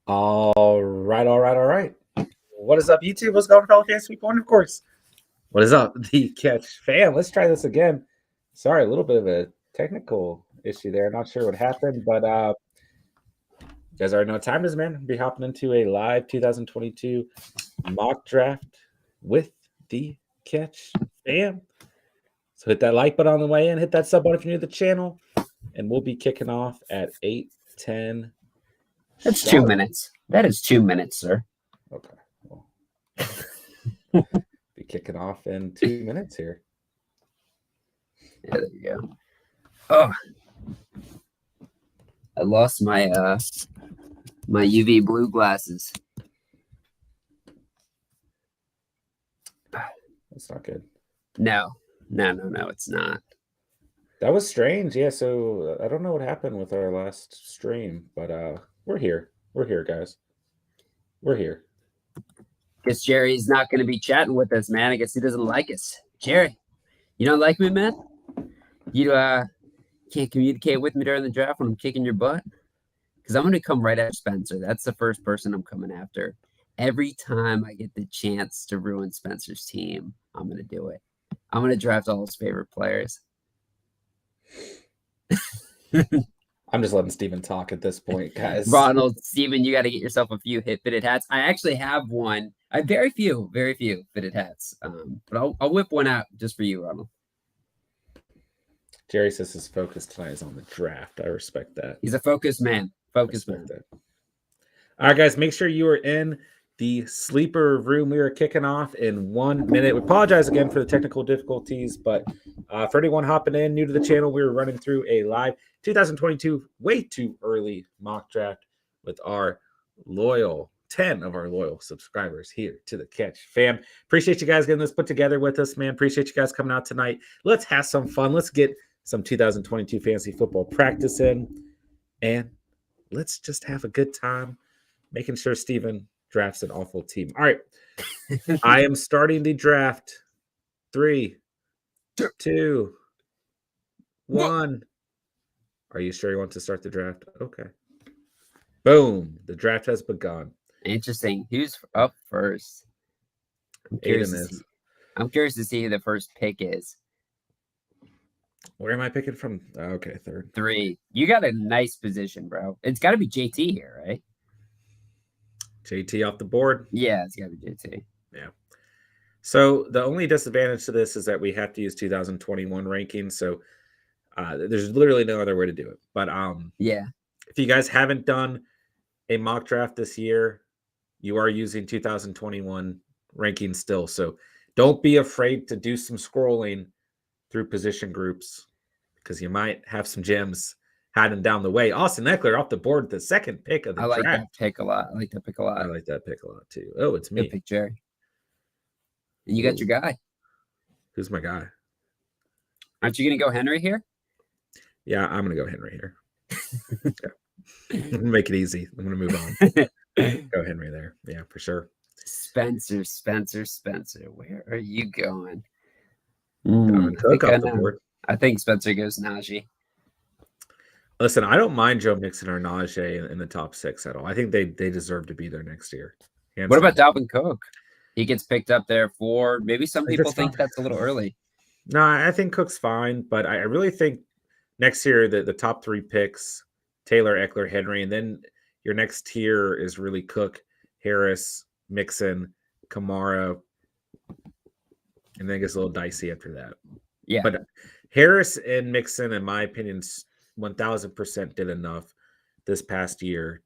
All right, all right, all right. What is up, YouTube? What's going on, fellow fans? Week one, of course. What is up, the Catch fam? Let's try this again. Sorry, a little bit of a technical issue there. Not sure what happened, but you guys already know what time it is, man. Be hopping into a live 2022 mock draft with the Catch fam. So hit that like button on the way in, hit that sub button if you're new to the channel, and we'll be kicking off at 8:10. That's 2 minutes. That is 2 minutes, sir. Okay. Well, be kicking off in 2 minutes here. Yeah, there you go. Oh, I lost my my UV blue glasses. That's not good. No, it's not. That was strange. Yeah, so I don't know what happened with our last stream, but we're here. We're here, guys. We're here. Guess Jerry's not going to be chatting with us, man. I guess he doesn't like us. Jerry, you don't like me, man? You can't communicate with me during the draft when I'm kicking your butt? Because I'm going to come right after Spencer. That's the first person I'm coming after. Every time I get the chance to ruin Spencer's team, I'm going to do it. I'm going to draft all his favorite players. I'm just letting Steven talk at this point, guys. Ronald, Steven, you got to get yourself a few fitted hats. I actually have one. I have very few fitted hats. But I'll whip one out just for you, Ronald. Jerry says his focus tonight is on the draft. I respect that. He's a focused man. Focused man. That. All right, guys, make sure you are in the sleeper room. We are kicking off in 1 minute. We apologize again for the technical difficulties, but for anyone hopping in new to the channel, we were running through a live 2022 way too early mock draft with our loyal 10 of our loyal subscribers here to the Catch fam. Appreciate you guys getting this put together with us, man. Appreciate you guys coming out tonight. Let's have some fun. Let's get some 2022 fantasy football practice in, and let's just have a good time making sure Steven drafts an awful team. All right. I am starting the draft. 3, 2, 1. Are you sure you want to start the draft? Okay. Boom. The draft has begun. Interesting. Who's up first? I'm curious to see who the first pick is. Where am I picking from? Okay, 3rd. 3. You got a nice position, bro. It's got to be JT here, right? JT off the board? Yeah, it's got to be JT. Yeah. So the only disadvantage to this is that we have to use 2021 rankings. So there's literally no other way to do it. But yeah, if you guys haven't done a mock draft this year, you are using 2021 rankings still. So don't be afraid to do some scrolling through position groups because you might have some gems hiding down the way. Austin Eckler off the board, the second pick of the draft. I like that pick a lot. I like that pick a lot too. Oh, it's me. Good pick, Jerry. And you got your guy. Who's my guy? Aren't you going to go Henry here? Yeah, I'm going to go Henry here. Yeah. I'm going to make it easy. I'm going to move on. Go Henry there. Yeah, for sure. Spencer. Where are you going? I think Spencer goes Najee. Listen, I don't mind Joe Mixon or Najee in the top 6 at all. I think they deserve to be there next year. What about Dalvin Cook? He gets picked up there for maybe some people think that's a little early. No, I think Cook's fine, but I really think next year the top 3 picks, Taylor, Eckler, Henry, and then your next tier is really Cook, Harris, Mixon, Kamara, and then it gets a little dicey after that. Yeah. But Harris and Mixon, in my opinion, 1,000% did enough this past year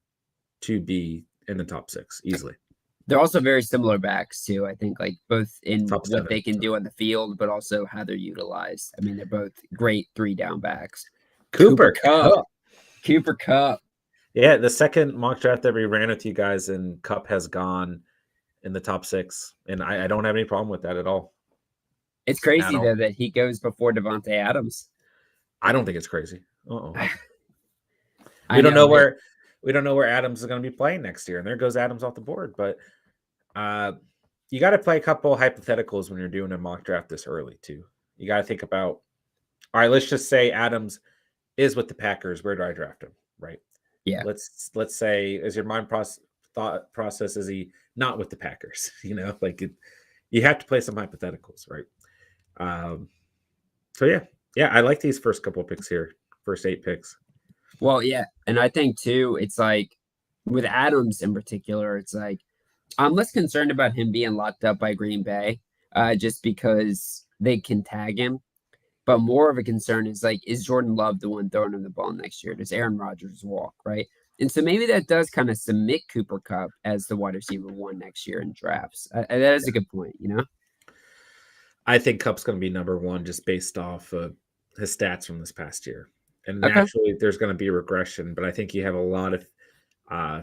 to be in the top 6 easily. They're also very similar backs too. I think like both in top 7, what they can do on the field, but also how they're utilized. I mean, they're both great 3-down backs. Cooper Kupp. Yeah, the second mock draft that we ran with you guys, and Kupp has gone in the top 6, and I don't have any problem with that at all. It's crazy though that he goes before Devontae Adams. I don't think it's crazy. We don't know where Adams is going to be playing next year, and there goes Adams off the board. But you got to play a couple hypotheticals when you're doing a mock draft this early too. You got to think about, all right, let's just say Adams is with the Packers. Where do I draft him? Right. Yeah. Let's say, is your mind thought process is he not with the Packers? Like you have to play some hypotheticals, right? So yeah, I like these first couple of picks here, first 8 picks. Well, yeah, and I think too, it's like with Adams in particular, it's like I'm less concerned about him being locked up by Green Bay, just because they can tag him. But more of a concern is like, is Jordan Love the one throwing him the ball next year? Does Aaron Rodgers walk, right? And so maybe that does kind of submit Cooper Kupp as the wide receiver 1 next year in drafts. That is a good point, you know? I think Cup's going to be number 1 just based off of his stats from this past year. And Okay. naturally, there's going to be regression, but I think you have a lot of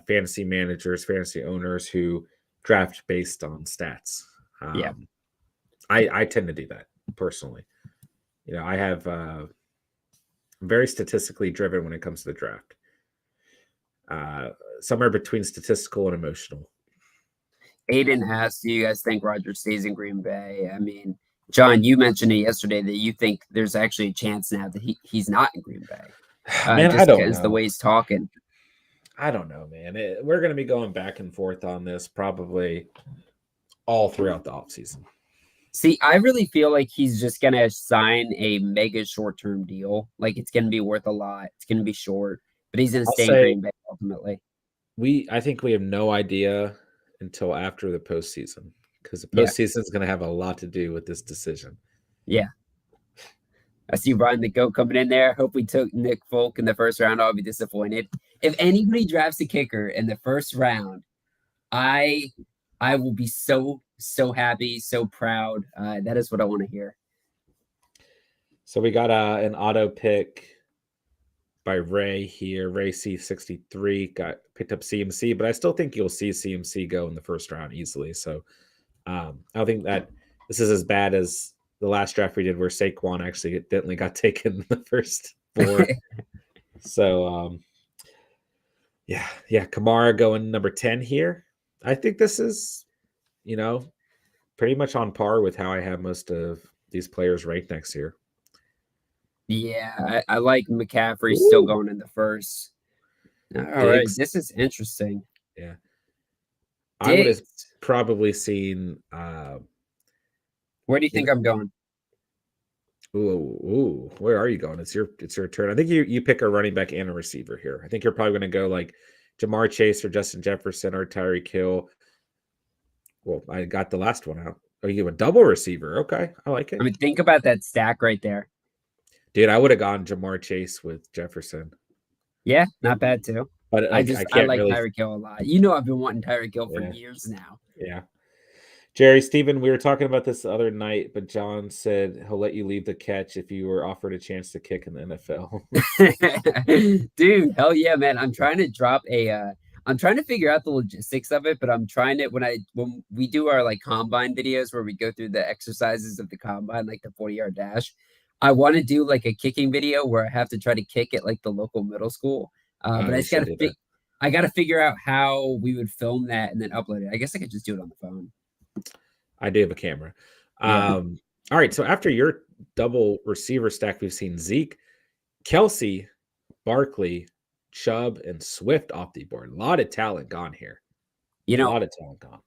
fantasy managers, fantasy owners who draft based on stats. Yeah. I tend to do that personally. I have very statistically driven when it comes to the draft. Somewhere between statistical and emotional. Aiden asked, do you guys think Rodgers stays in Green Bay? I mean, John, you mentioned it yesterday that you think there's actually a chance now that he's not in Green Bay. Man, just I don't because know. the way he's talking. I don't know, man. We're going to be going back and forth on this probably all throughout the offseason. See, I really feel like he's just going to sign a mega short-term deal. Like, it's going to be worth a lot. It's going to be short, but he's going to stay in Green Bay ultimately. I think we have no idea until after the postseason, because the postseason is going to have a lot to do with this decision. Yeah. I see Ryan the Goat coming in there. Hope we took Nick Folk in the first round. I'll be disappointed. If anybody drafts a kicker in the first round, I will be so happy, so proud. That is what I want to hear. So we got an auto pick by Ray here. Ray C63 got picked up CMC, but I still think you'll see CMC go in the first round easily. So I don't think that this is as bad as the last draft we did where Saquon accidentally got taken in the first 4. So yeah, Kamara going number 10 here. I think this is, pretty much on par with how I have most of these players ranked next year. Yeah, I like McCaffrey still going in the first. All right, this is interesting. Yeah. I would have probably seen where do you think I'm going? Ooh, where are you going? It's your turn. I think you pick a running back and a receiver here. I think you're probably going to go like Jamar Chase or Justin Jefferson or Tyreek Hill. Well, I got the last one out. Oh, you have a double receiver. Okay, I like it. I mean, think about that stack right there. Dude, I would have gone Jamar Chase with Jefferson. Yeah, not bad too. But I like Tyreek Hill a lot. I've been wanting Tyreek Hill for years now. Yeah. Jerry, Steven, we were talking about this the other night, but John said he'll let you leave the catch if you were offered a chance to kick in the NFL. Dude, hell yeah, man. I'm trying to drop I'm trying to figure out the logistics of it, but I'm trying to when we do our like combine videos where we go through the exercises of the combine, like the 40-yard dash. I want to do like a kicking video where I have to try to kick at like the local middle school. But I just gotta figure out how we would film that and then upload it. I guess I could just do it on the phone. I do have a camera. Yeah. All right. So after your double receiver stack, we've seen Zeke, Kelsey, Barkley, Chubb, and Swift off the board. A lot of talent gone here. A lot of talent gone.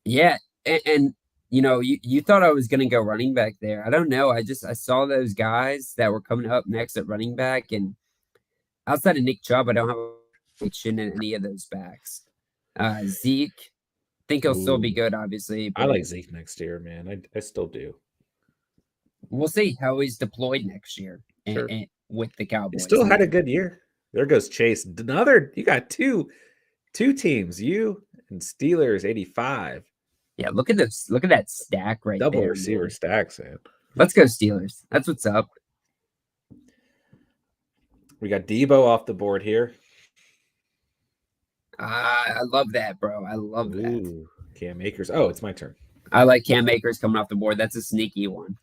Yeah. And you thought I was going to go running back there. I don't know. I saw those guys that were coming up next at running back. And outside of Nick Chubb, I don't have a conviction in any of those backs. Zeke, think he'll still be good, obviously. I like Zeke next year, man. I still do. We'll see how he's deployed next year and with the Cowboys. He still had a good year. There goes Chase. You got two teams, you and Steelers 85. Yeah, look at this. Look at that stack right there. Double receiver stacks, man. Let's go Steelers. That's what's up. We got Debo off the board here. I love that, bro. I love that. Cam Akers. Oh, it's my turn. I like Cam Akers coming off the board. That's a sneaky one.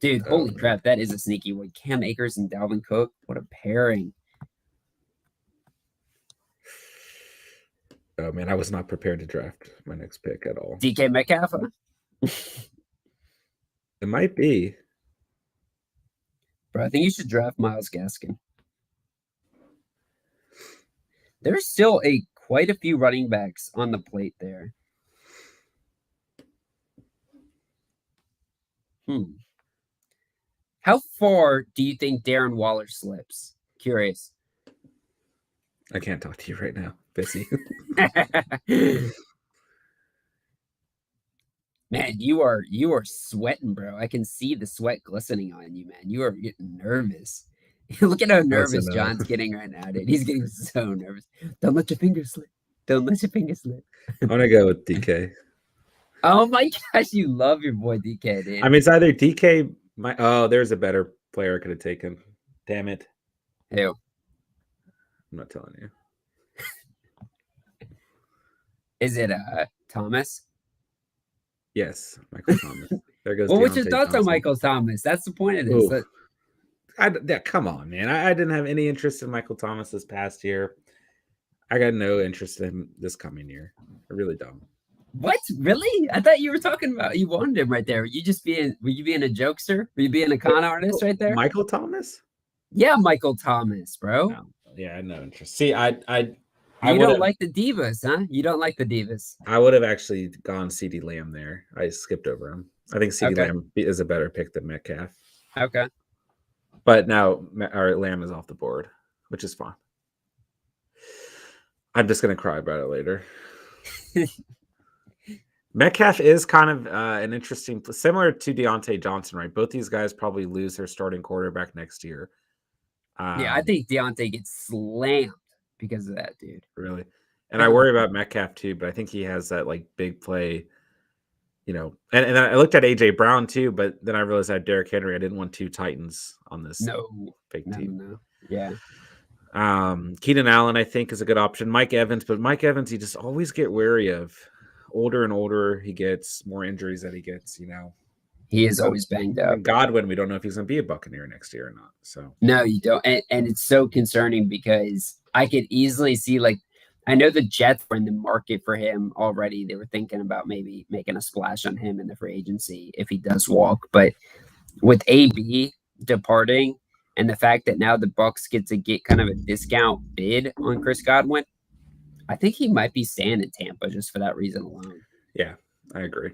Dude, holy crap. That is a sneaky one. Cam Akers and Dalvin Cook. What a pairing. Oh, man. I was not prepared to draft my next pick at all. DK Metcalf? It might be. Bro, I think you should draft Myles Gaskin. There's still quite a few running backs on the plate there. How far do you think Darren Waller slips? Curious. I can't talk to you right now. Busy. Man, you are sweating, bro. I can see the sweat glistening on you, man. You are getting nervous. Look at how nervous Listen, John's getting right now, dude. He's getting so nervous. Don't let your fingers slip. Don't let your fingers slip. I'm gonna go with DK. Oh my gosh, you love your boy DK, dude. I mean, it's either DK. There's a better player I could have taken. Damn it! Who? I'm not telling you. Is it Thomas? Yes, Michael Thomas. There goes. Well, what's your Deontay thoughts on Johnson. Michael Thomas? That's the point of this. Come on, man. I didn't have any interest in Michael Thomas this past year. I got no interest in him this coming year. I really don't. What? Really? I thought you were talking about you wanted him right there. Were you being a jokester? Were you being a con artist right there? Michael Thomas? Yeah, Michael Thomas, bro. No. Yeah, I had no interest. See, You don't like the divas, huh? You don't like the divas. I would have actually gone CD Lamb there. I skipped over him. I think CD Lamb is a better pick than Metcalf. Okay. But now our Lamb is off the board, which is fine. I'm just gonna cry about it later. Metcalf is kind of an interesting, similar to Deontay Johnson, right? Both these guys probably lose their starting quarterback next year. Yeah, I think Deontay gets slammed because of that, dude. Really, and I worry about Metcalf too, but I think he has that like big play, you know. And I looked at AJ Brown too, but then I realized I had Derrick Henry. I didn't want two Titans on this big team. No. Yeah. Keenan Allen, I think, is a good option. Mike Evans, but Mike Evans, you just always get wary of. Older and older he gets, more injuries that he gets, you know. He is always banged up. And Godwin, we don't know if he's going to be a Buccaneer next year or not. So no, you don't. And it's so concerning because I could easily see, like, I know the Jets were in the market for him already. They were thinking about maybe making a splash on him in the free agency if he does walk. But with AB departing and the fact that now the Bucs get to get kind of a discount bid on Chris Godwin, I think he might be staying in Tampa just for that reason alone. Yeah, I agree.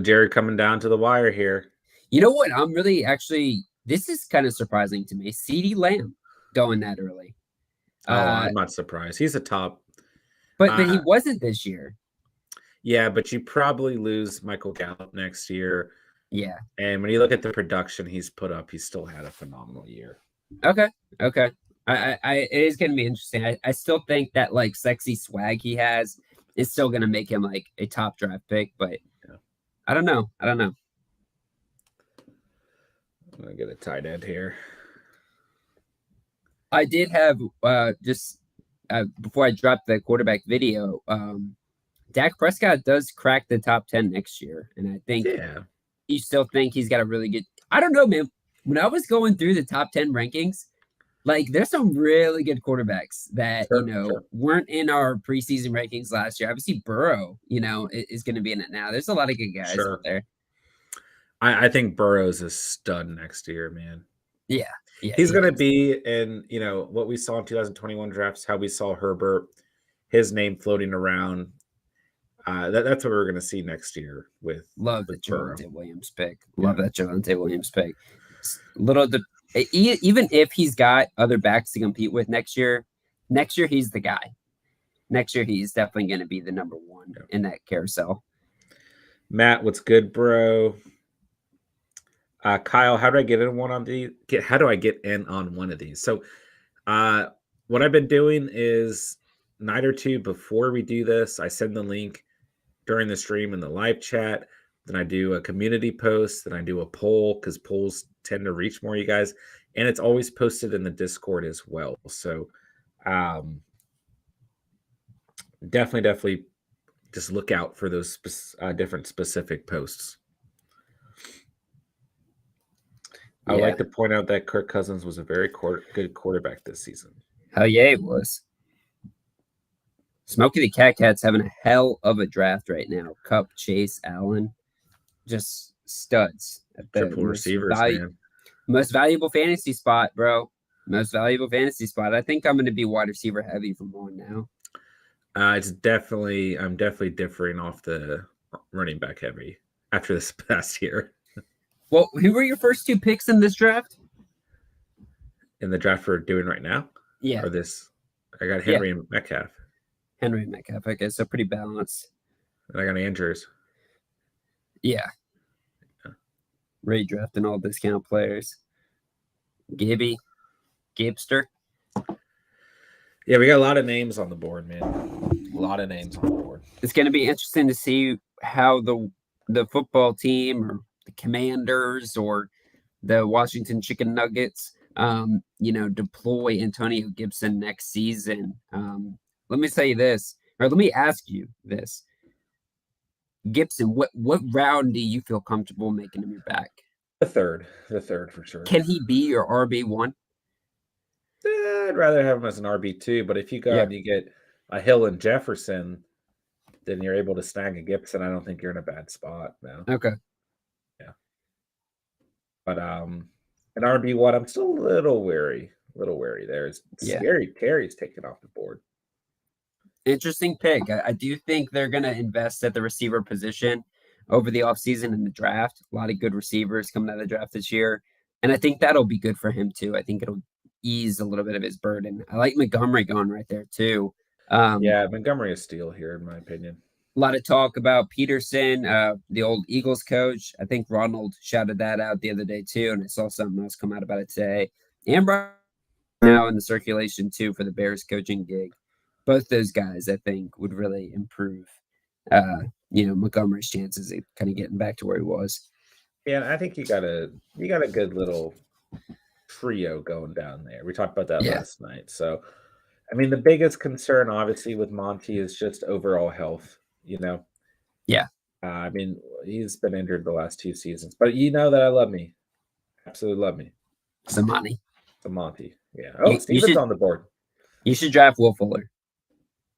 Jared coming down to the wire here. You know what? I'm really this is kind of surprising to me. CeeDee Lamb going that early. I'm not surprised. He's a top. But he wasn't this year. Yeah, but you probably lose Michael Gallup next year. Yeah. And when you look at the production he's put up, he still had a phenomenal year. Okay. It is going to be interesting. I still think that like sexy swag he has is still going to make him like a top draft pick, but yeah. I don't know. I'm going to get a tight end here. I did have before I dropped the quarterback video, Dak Prescott does crack the top 10 next year. And I think you still think he's got a really good, I don't know, man. When I was going through the top 10 rankings, like there's some really good quarterbacks that, weren't in our preseason rankings last year. Obviously Burrow, is going to be in it now. There's a lot of good guys out there. I think Burrow's a stud next year, man. Yeah. He's going to be in, what we saw in 2021 drafts, how we saw Herbert, his name floating around. That's what we're going to see next year with the Javonte Williams pick. Love that Javonte Williams pick. Even if he's got other backs to compete with next year he's the guy. Next year he's definitely going to be the number one in that carousel. Matt, what's good, bro? Kyle, how do I get in one on these? How do I get in on one of these? So, what I've been doing is night or two before we do this, I send the link during the stream in the live chat. Then I do a community post. Then I do a poll because polls tend to reach more you guys, and it's always posted in the Discord as well. So, definitely, just look out for those different specific posts. I would like to point out that Kirk Cousins was a very good quarterback this season. Hell yeah, it was. Smokey the Cat's having a hell of a draft right now. Kupp, Chase, Allen, just studs. Triple receivers, man. Most valuable fantasy spot, bro. Most valuable fantasy spot. I think I'm going to be wide receiver heavy from on now. I'm definitely differing off the running back heavy after this past year Well, who were your first two picks in this draft? in the draft we're doing right now, Yeah, or this. I got yeah, Henry and Metcalf, Henry Metcalf. I guess so, pretty balanced. and I got Andrews. Yeah, redrafting all discount players. Gibby, Gibster. Yeah, we got a lot of names on the board, man. A lot of names on the board. It's going to be interesting to see how the football team or the Commanders or the Washington Chicken Nuggets, deploy Antonio Gibson next season. Let me say this, or let me ask you this: Gibson, what round do you feel comfortable making him your back? The third for sure. Can he be your RB1? I'd rather have him as an RB2, but if you go Yeah. and you get a Hill and Jefferson, then you're able to snag a Gibson. I don't think you're in a bad spot now. Okay. Yeah. But an RB1, I'm still a little wary. There. It's Yeah. scary. Terry's taken off the board. Interesting pick. I do think they're going to invest at the receiver position over the offseason in the draft. A lot of good receivers coming out of the draft this year. And I think that'll be good for him too. I think it'll ease a little bit of his burden. I like Montgomery going right there too. Yeah, Montgomery is steal here, in my opinion. A lot of talk about Peterson, the old Eagles coach. I think Ronald shouted that out the other day too, and I saw something else come out about it today. And now in the circulation too for the Bears coaching gig. Both those guys, I think, would really improve, Montgomery's chances of kind of getting back to where he was. Yeah, I think you got a good little trio going down there. We talked about that last night. So, I mean, the biggest concern, obviously, with Monty is just overall health. Yeah. I mean, he's been injured the last 2 seasons, but you know that I love me, absolutely love me. Some money. The Monty, yeah. Oh, Steven's on the board. You should draft Will Fuller.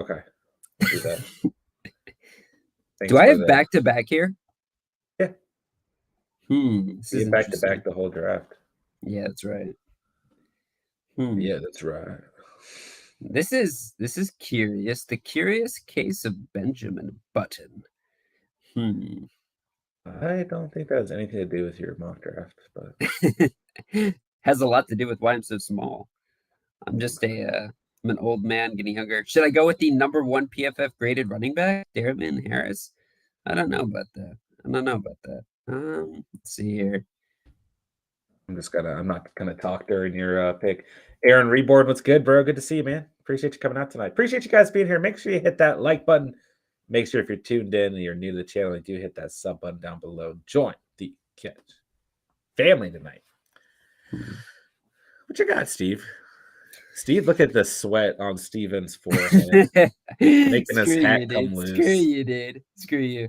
Okay, I'll do that. Do I have back to back here? Yeah. This is back to back the whole draft. Yeah, that's right. Yeah, that's right. This is curious. The curious case of Benjamin Button. I don't think that has anything to do with your mock draft, but has a lot to do with why I'm so small. I'm just I'm an old man getting younger. Should I go with the number 1 PFF graded running back, Darren Harris? I don't know about that. Let's see here. I'm not gonna talk during your pick. Aaron Reborn, what's good, bro? Good to see you, man. Appreciate you coming out tonight. Appreciate you guys being here. Make sure you hit that like button. Make sure if you're tuned in and you're new to the channel, you do hit that sub button down below. Join the Catch family tonight. What you got, Steve? Steve, look at the sweat on Steven's forehead. Making his hat come loose. Screw you, dude. Screw you.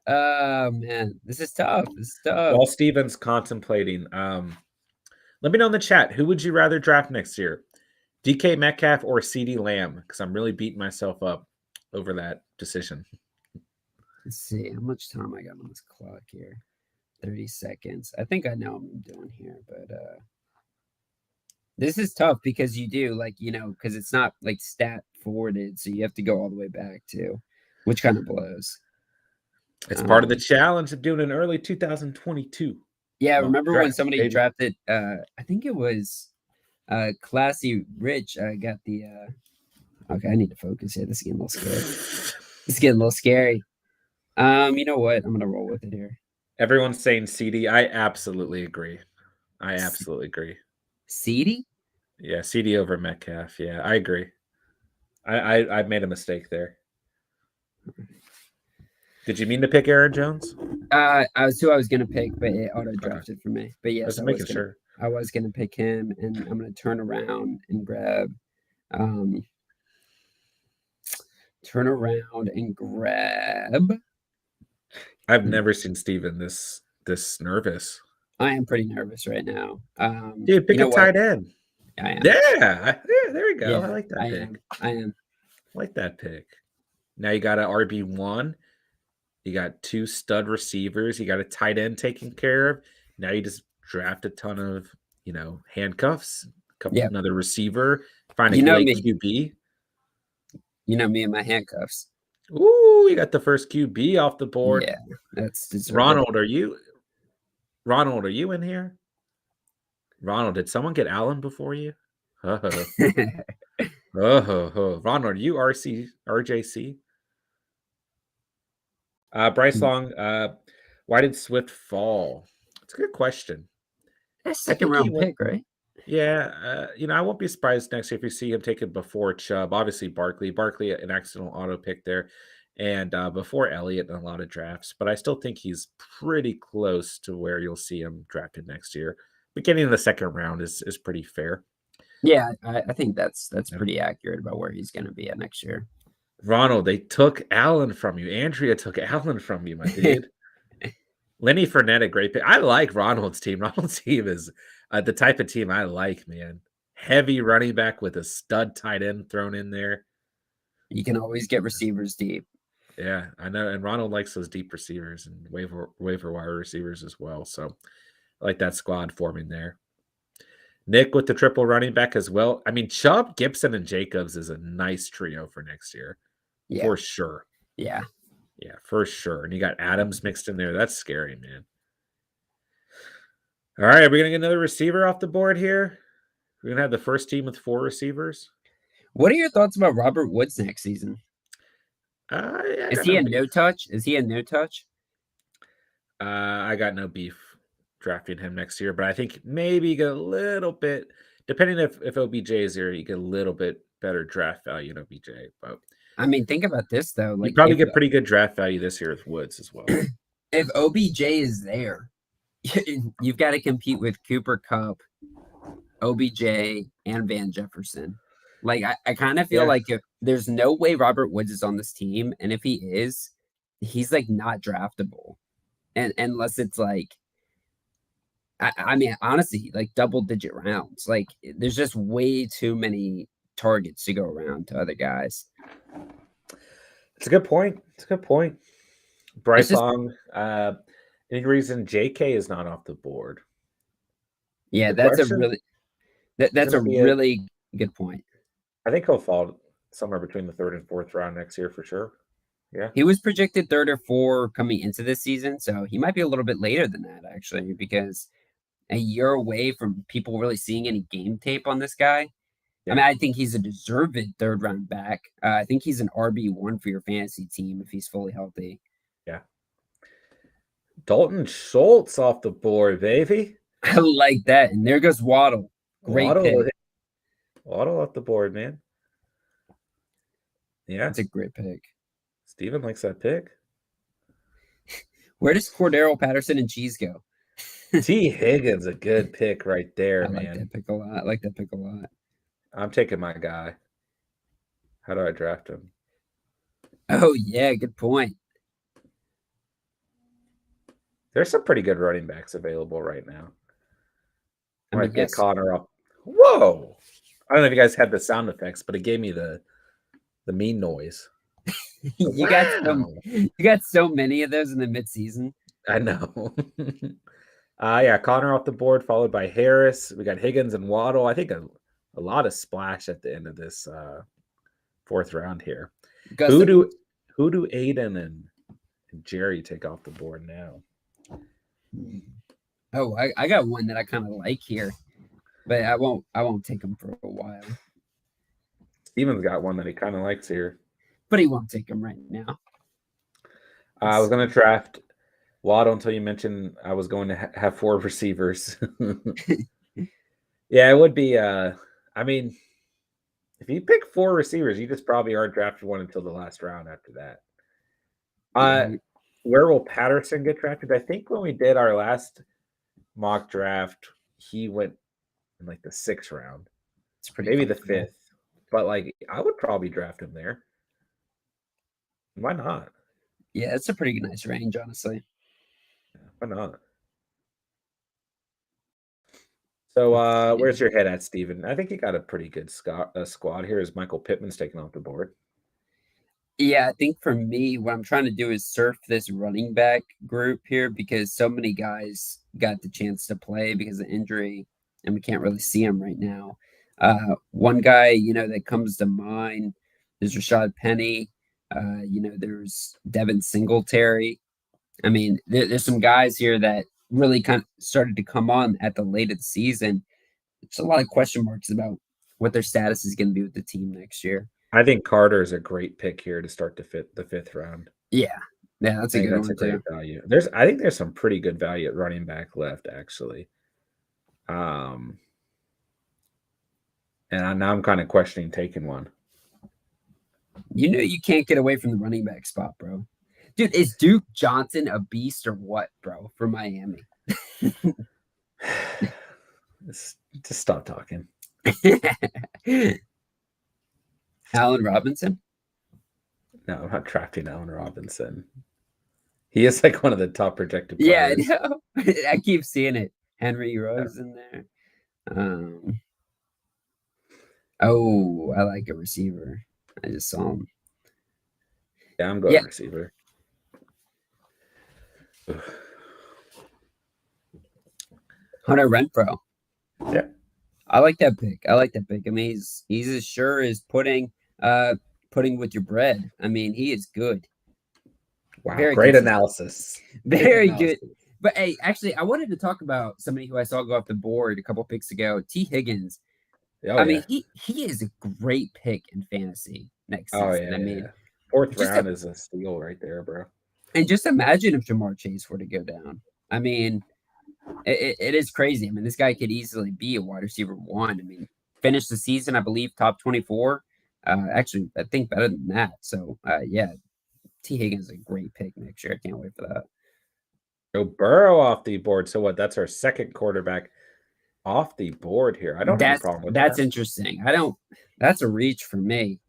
Man, this is tough. While Steven's contemplating, let me know in the chat, who would you rather draft next year? DK Metcalf or CD Lamb? Because I'm really beating myself up over that decision. Let's see how much time I got on this clock here. 30 seconds. I think I know what I'm doing here, but this is tough because you do because it's not like stat forwarded, so you have to go all the way back too, which kind of blows. It's part of the challenge of doing an early 2022. Yeah, remember when somebody drafted? I think it was Classy Rich. Got the. Okay, I need to focus here. This is getting a little scary. You know what? I'm gonna roll with it here. Everyone's saying CD. I absolutely agree. CD? Yeah, CD over Metcalf. Yeah, I agree. I made a mistake there. Did you mean to pick Aaron Jones? I was gonna pick, but it auto drafted for me. But yes, I was gonna pick him, and I'm gonna turn around and grab. I've never seen Steven this nervous. I am pretty nervous right now. Dude, pick a tight end. I am. Yeah, there we go. Yeah, I like that pick. I am. I like that pick. Now you got an RB1. You got 2 stud receivers. You got a tight end taken care of. Now you just draft a ton of, handcuffs. Yeah, another receiver, find a you know great me. QB. You know me and my handcuffs. Ooh, you got the first QB off the board. Yeah, that's deserved. Ronald, Ronald, are you in here? Ronald, did someone get Allen before you? Uh-huh. Oh, Ronald, are you RJC? Bryce Long, why did Swift fall? It's a good question. That's I second think he round went. pick, right? Yeah, I won't be surprised next year if you see him taken before Chubb. Obviously, Barkley, an accidental auto pick there, and before Elliott in a lot of drafts. But I still think he's pretty close to where you'll see him drafted next year. Beginning of the second round is pretty fair. Yeah, I think that's Yeah. pretty accurate about where he's going to be at next year. Ronald, they took Allen from you. Andrea took Allen from you, my dude. Lenny Fournette, a great pick. I like Ronald's team. Ronald's team is the type of team I like, man. Heavy running back with a stud tight end thrown in there. You can always get receivers deep. Yeah, I know. And Ronald likes those deep receivers and waiver wire receivers as well. So I like that squad forming there. Nick with the triple running back as well. I mean, Chubb, Gibson, and Jacobs is a nice trio for next year. Yeah, For sure. yeah. Yeah, for sure. And you got Adams mixed in there. That's scary, man. All right, are we gonna get another receiver off the board here? We're gonna have the first team with 4 receivers. What are your thoughts about Robert Woods next season? I Is got he no a beef. no touch? Is he a no touch? I got no beef drafting him next year, but I think maybe you get a little bit, depending if OBJ is there, you get a little bit better draft value in OBJ. But I mean, think about this though. you Like probably get pretty good draft value this year with Woods as well. if OBJ is there, you've got to compete with Cooper Cup, OBJ, and Van Jefferson. Like I kind of feel Yeah. like if there's no way Robert Woods is on this team, and if he is, he's like not draftable. And unless it's like I mean, honestly, like double digit rounds. Like there's just way too many targets to go around to other guys. It's a good point. It's a good point. It's Bryce just Long, any reason JK is not off the board? yeah, The question is that's going a to be a, really good point. I think he'll fall somewhere between the third and fourth round next year for sure. Yeah. He was projected third or four coming into this season, so he might be a little bit later than that actually, because a year away from people really seeing any game tape on this guy. I Yeah. mean, I think he's a deserved third round back. I think he's an RB1 for your fantasy team if he's fully healthy. Yeah. Dalton Schultz off the board, baby. I like that. And there goes Waddle. Great Waddle, pick. Waddle off the board, man. Yeah. That's a great pick. Steven likes that pick. Where does Cordero Patterson and Cheese go? T. Higgins, a good pick right there, I like man. that pick a lot. I like that pick a lot. I'm taking my guy. How do I draft him? Oh, yeah. Good point. There's some pretty good running backs available right now. I Might mean, get yes. Connor up. Whoa! I don't know if you guys had the sound effects, but it gave me the mean noise. you got so many of those in the midseason. I know. Yeah, Connor off the board, followed by Harris. We got Higgins and Waddle. I think a lot of splash at the end of this fourth round here. Who do Aiden and Jerry take off the board now? Oh, I got one that I kind of like here, but I won't take him for a while. Steven's got one that he kind of likes here. But he won't take him right now. I was going to draft Waddle until you mentioned I was going to have 4 receivers. Yeah, it would be. I mean, if you pick 4 receivers, you just probably aren't drafted one until the last round after that. Where will Patterson get drafted? I think when we did our last mock draft, he went in like the 6th round. It's pretty maybe the 5th. But like I would probably draft him there. Why not? Yeah, it's a pretty nice range, honestly. Why not? So where's your head at, Steven? I think you got a pretty good squad here as Michael Pittman's taken off the board. Yeah, I think for me, what I'm trying to do is surf this running back group here because so many guys got the chance to play because of injury, and we can't really see them right now. One guy, that comes to mind is Rashad Penny. There's Devin Singletary. I mean, there's some guys here that really kind of started to come on at the late of the season. There's a lot of question marks about what their status is going to be with the team next year. I think Carter is a great pick here to start the fifth round. Yeah, that's I a think good that's one a great too. value. I think there's some pretty good value at running back left, actually. And now I'm kind of questioning taking one. You can't get away from the running back spot, bro. Dude, is Duke Johnson a beast or what, bro, for Miami? Just stop talking. Allen Robinson? No, I'm not drafting Allen Robinson. He is like one of the top projected Yeah, players. I know. I keep seeing it. Henry Rose in there. Oh, I like a receiver. I just saw him. Yeah, I'm going receiver. Hunter Renfro. Yeah. I like that pick. I mean, he's as sure as pudding with your bread. I mean, he is good. Wow, Very great consistent. analysis. Very good. But hey, actually, I wanted to talk about somebody who I saw go off the board a couple picks ago, T. Higgins. Oh, I mean, he is a great pick in fantasy next season. Oh, yeah. I mean, fourth round is a steal right there, bro. And just imagine if Jamar Chase were to go down. I mean, it is crazy. I mean, this guy could easily be a wide receiver one. I mean, finished the season, I believe, top 24. Actually, I think better than that. So, yeah, T. Higgins is a great pick next year. I can't wait for that. Joe Burrow off the board. So what? That's our second quarterback off the board here. I don't have a problem with that's that. interesting. That's a reach for me.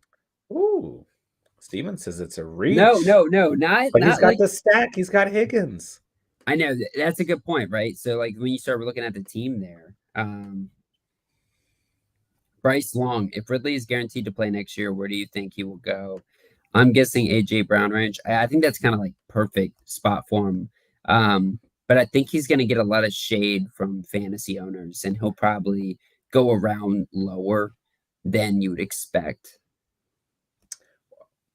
Ooh. Steven says it's a reach. No, not. But he's got like, the stack. He's got Higgins. I know that's a good point, right? So, like when you start looking at the team there, Bryce Long, if Ridley is guaranteed to play next year, where do you think he will go? I'm guessing AJ Brown range. I think that's kind of like perfect spot for him. But I think he's going to get a lot of shade from fantasy owners, and he'll probably go around lower than you would expect.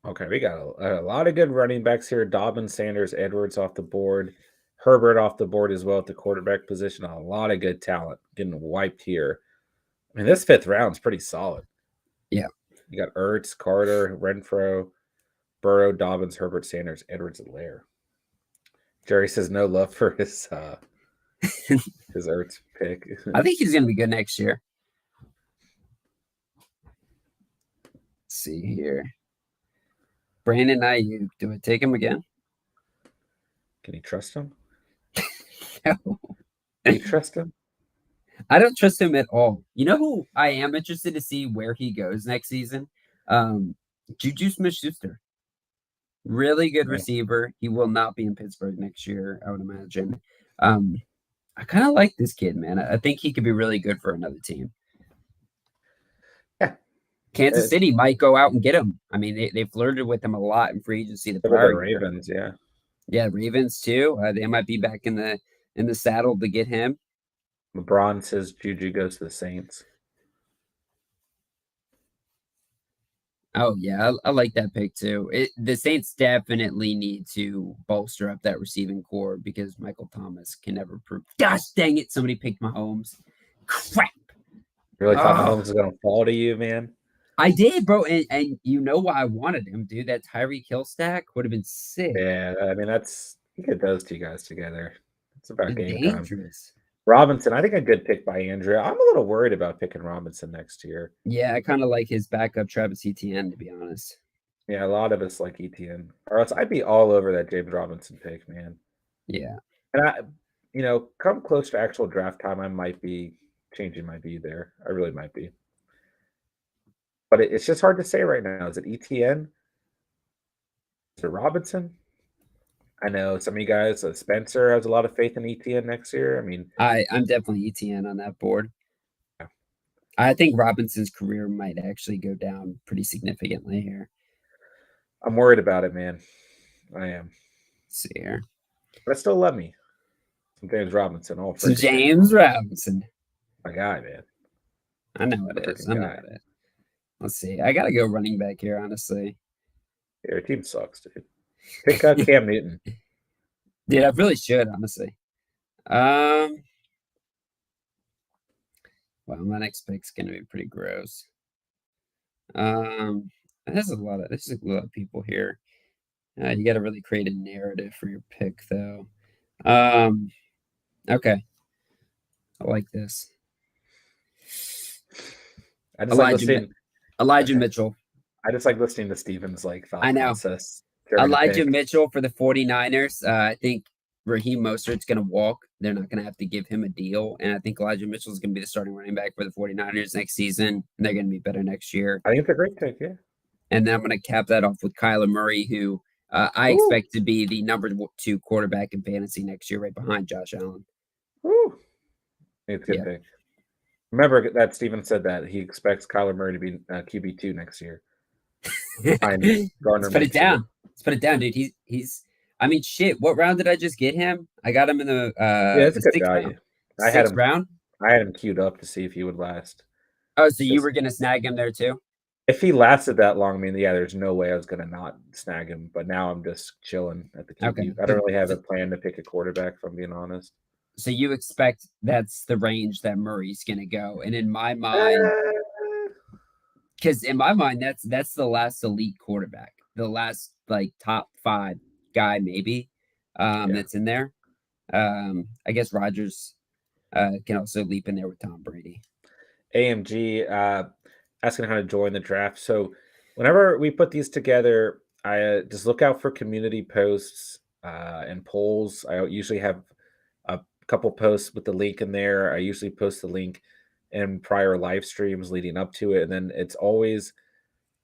Okay, we got a lot of good running backs here. Dobbins, Sanders, Edwards off the board. Herbert off the board as well at the quarterback position. A lot of good talent getting wiped here. I mean, this fifth round's pretty solid. Yeah. You got Ertz, Carter, Renfro, Burrow, Dobbins, Herbert, Sanders, Edwards, and Lair. Jerry says no love for his Ertz pick. I think he's going to be good next year. Let's see here. Brandon Ayuk. Do I take him again? Can you trust him? No. Can you trust him? I don't trust him at all. You know who I am interested to see where he goes next season? Juju Smith-Schuster. Really good receiver. He will not be in Pittsburgh next year, I would imagine. I kind of like this kid, man. I think he could be really good for another team. Yeah. Kansas City might go out and get him. I mean, they flirted with him a lot in free agency. The Ravens, yeah. Yeah, Ravens too. They might be back in the saddle to get him. LeBron says Juju goes to the Saints. Oh yeah, I like that pick too. The Saints definitely need to bolster up that receiving core because Michael Thomas can never prove. Gosh dang it! Somebody picked Mahomes. Crap. You really thought Mahomes was gonna fall to you, man? I did, bro, and you know why I wanted him, dude. That Tyreek Hill stack would have been sick. Yeah, I mean you get those two guys together. It's about game dangerous. Time. Robinson, I think a good pick by Andrea. I'm a little worried about picking Robinson next year. Yeah, I kind of like his backup Travis Etienne, to be honest. Yeah, a lot of us like Etienne. Or else I'd be all over that James Robinson pick, man. Yeah. And come close to actual draft time, I might be changing my view there. I really might be. But it's just hard to say right now. Is it Etienne? Is it Robinson? I know some of you guys, Spencer has a lot of faith in Etienne next year. I mean, I'm definitely Etienne on that board. Yeah. I think Robinson's career might actually go down pretty significantly here. I'm worried about it, man. I am. Let's see here. But I still love me. Some James Robinson. James Robinson. My guy, man. I know The it is. freaking I know guy. it is. Let's see. I gotta go running back here, honestly. Your team sucks, dude. Pick Cam Newton. Dude, I really should, honestly. Um, well, my next pick's gonna be pretty gross. Um, there's a lot of people here. You got to really create a narrative for your pick, though. Um, okay, I like this. I just like Elijah Mi- listening. Elijah Mitchell. I just like listening to Steven's like I thought know. process during a Elijah pick. Mitchell for the 49ers. I think Raheem Mostert's going to walk. They're not going to have to give him a deal. And I think Elijah Mitchell is going to be the starting running back for the 49ers next season. And they're going to be better next year. I think it's a great pick. Yeah. And then I'm going to cap that off with Kyler Murray, who I Ooh, expect to be the number 2 quarterback in fantasy next year, right behind Josh Allen. ooh. It's a good Yeah. pick. Remember that Steven said that he expects Kyler Murray to be QB2 next year. Let's put it down. Let's put it down, dude. He's. I mean, shit. What round did I just get him? I got him in Yeah, the it's a good sixth value. round. I had Sixth him. round. I had him queued up to see if he would last. Oh, so you Just were gonna snag him there too? if he lasted that long, I mean, yeah, there's no way I was gonna not snag him. But now I'm just chilling at the QB. Okay. I don't really have a plan to pick a quarterback, if I'm being honest. So you expect that's the range that Murray's gonna go, and in my mind, because in my mind, that's the last elite quarterback, the last like top 5 guy maybe, Yeah. that's in there. I guess Rodgers can also leap in there with Tom Brady. AMG asking how to join the draft. So whenever we put these together, I just look out for community posts and polls. I usually have a couple posts with the link in there. I usually post the link in prior live streams leading up to it, and then it's always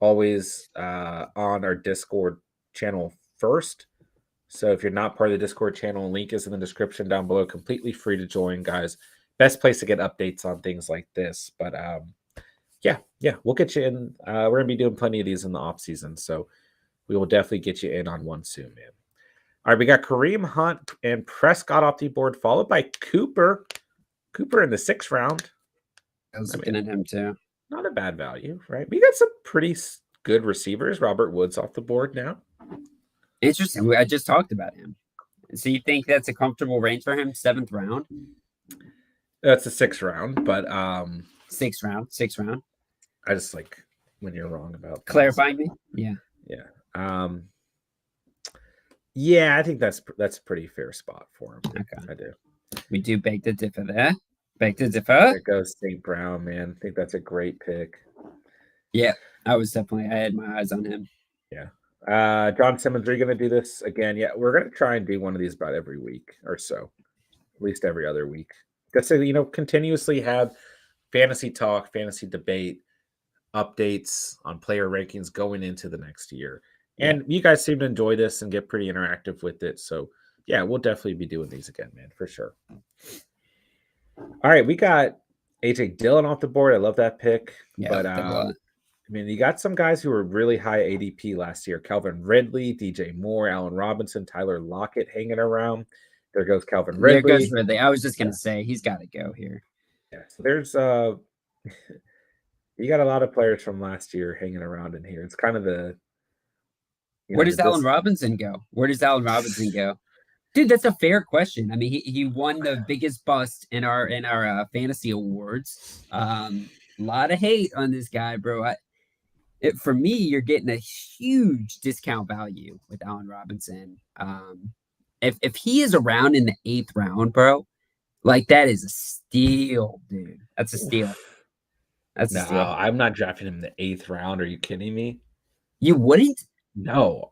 on our Discord channel first. So if you're not part of the Discord channel, link is in the description down below. Completely free to join, guys. Best place to get updates on things like this. But yeah, we'll get you in. We're gonna be doing plenty of these in the off season, so we will definitely get you in on one soon, man. All right, we got Kareem Hunt and Prescott off the board, followed by Cooper. Cooper in the 6th round. I was looking at him too. Not a bad value, right? We got some pretty good receivers. Robert Woods off the board now. Interesting. I just talked about him. So you think that's a comfortable range for him? 7th round? That's the 6th round, but 6th round. 6th round. I just like when you're wrong about things. Clarifying me? Yeah. Yeah, I think that's a pretty fair spot for him. Okay. I do. We do bake the differ there. Bake the differ. There goes St. Brown, man. I think that's a great pick. Yeah, I had my eyes on him. Yeah. John Simmons, are you going to do this again? Yeah, we're going to try and do one of these about every week or so, at least every other week. Just to, continuously have fantasy talk, fantasy debate, updates on player rankings going into the next year. And you guys seem to enjoy this and get pretty interactive with it. So, yeah, we'll definitely be doing these again, man, for sure. All right, we got AJ Dillon off the board. I love that pick. Yeah, but I mean, you got some guys who were really high ADP last year. Calvin Ridley, DJ Moore, Allen Robinson, Tyler Lockett hanging around. There goes Calvin Ridley. There goes Ridley. I was just gonna say he's got to go here. Yeah, so there's you got a lot of players from last year hanging around in here. It's kind of the where does Allen Robinson go? Where does Allen Robinson go? Dude, that's a fair question. I mean, he won the biggest bust in our fantasy awards. A lot of hate on this guy, bro. For me, you're getting a huge discount value with Allen Robinson. If he is around in the 8th round, bro, like that is a steal, dude. That's a steal. That's a steal. I'm not drafting him in the 8th round. Are you kidding me? You wouldn't? No.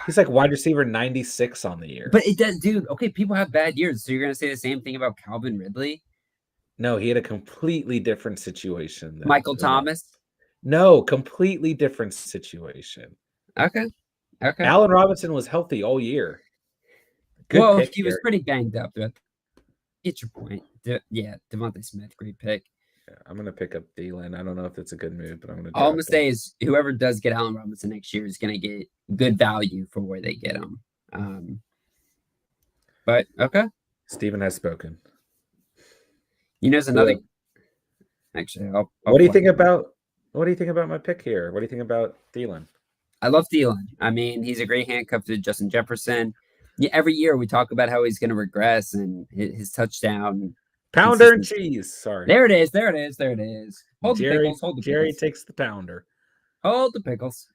He's like wide receiver 96 on the year. But it does, dude. Okay, people have bad years. So you're gonna say the same thing about Calvin Ridley? No, he had a completely different situation. Michael Thomas? No, completely different situation. Okay. Allen Robinson was healthy all year. Good pick, he was pretty banged up. Get your point. Yeah, Devontae Smith, great pick. Yeah, I'm gonna pick up Thielen. I don't know if it's a good move, but I'm gonna. All I'm gonna say is whoever does get Allen Robinson next year is gonna get good value for where they get him. But okay. Steven has spoken. There's another. Actually, I'll What do you plug think him. about my pick here? What do you think about Thielen? I love Thielen. I mean, he's a great handcuff to Justin Jefferson. Yeah, every year we talk about how he's going to regress and his touchdown Pounder and consistency. cheese. Sorry. There it is. There it is. There it is. Hold the Jerry pickles. Hold the Jerry pickles. takes the pounder. Hold the pickles.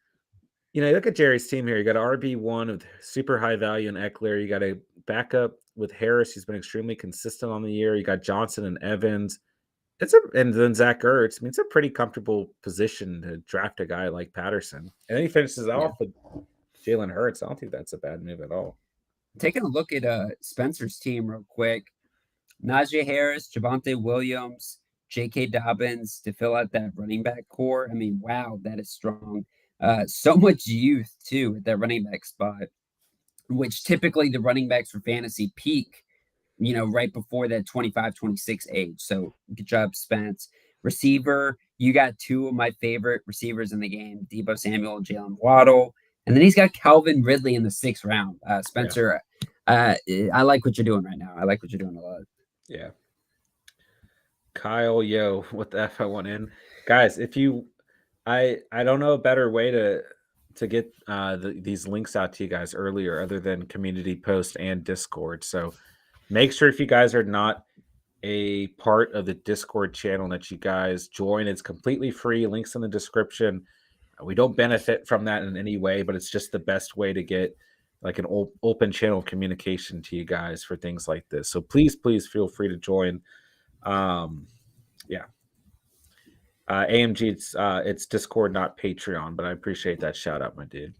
You know, look at Jerry's team here. You got RB1 with super high value in Eckler. You got a backup with Harris. He's been extremely consistent on the year. You got Johnson and Evans. And then Zach Ertz. I mean, it's a pretty comfortable position to draft a guy like Patterson. And then he finishes Yeah. off with Jalen Hurts. I don't think that's a bad move at all. Taking a look at Spencer's team real quick. Najee Harris, Javonte Williams, J.K. Dobbins to fill out that running back core. I mean, wow, that is strong. So much youth, too, at that running back spot, which typically the running backs for fantasy peak, right before that 25, 26 age. So good job, Spence. Receiver, you got two of my favorite receivers in the game, Deebo Samuel and Jalen Waddle. And then he's got Calvin Ridley in the 6th round. Spencer, I like what you're doing right now. I like what you're doing a lot. Yeah. Kyle, yo, what the F I want in? Guys, if you I don't know a better way to get these links out to you guys earlier other than community post and Discord. So make sure if you guys are not a part of the Discord channel that you guys join. It's completely free. Links in the description. We don't benefit from that in any way, but it's just the best way to get like an open channel of communication to you guys for things like this. So please feel free to join. Yeah. AMG, it's Discord, not Patreon, but I appreciate that shout out, my dude.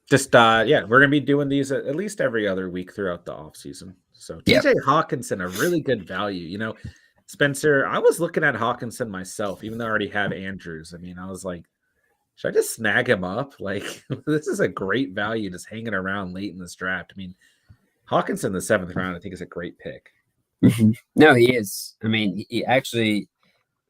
Just yeah, we're gonna be doing these at least every other week throughout the off season. So TJ Hawkinson, a really good value. You know, Spencer, I was looking at Hawkinson myself, even though I already had Andrews. I mean, I was like, should I just snag him up? Like, this is a great value just hanging around late in this draft. I mean, Hawkinson in the 7th round, I think, is a great pick. Mm-hmm. No, he is. I mean, he actually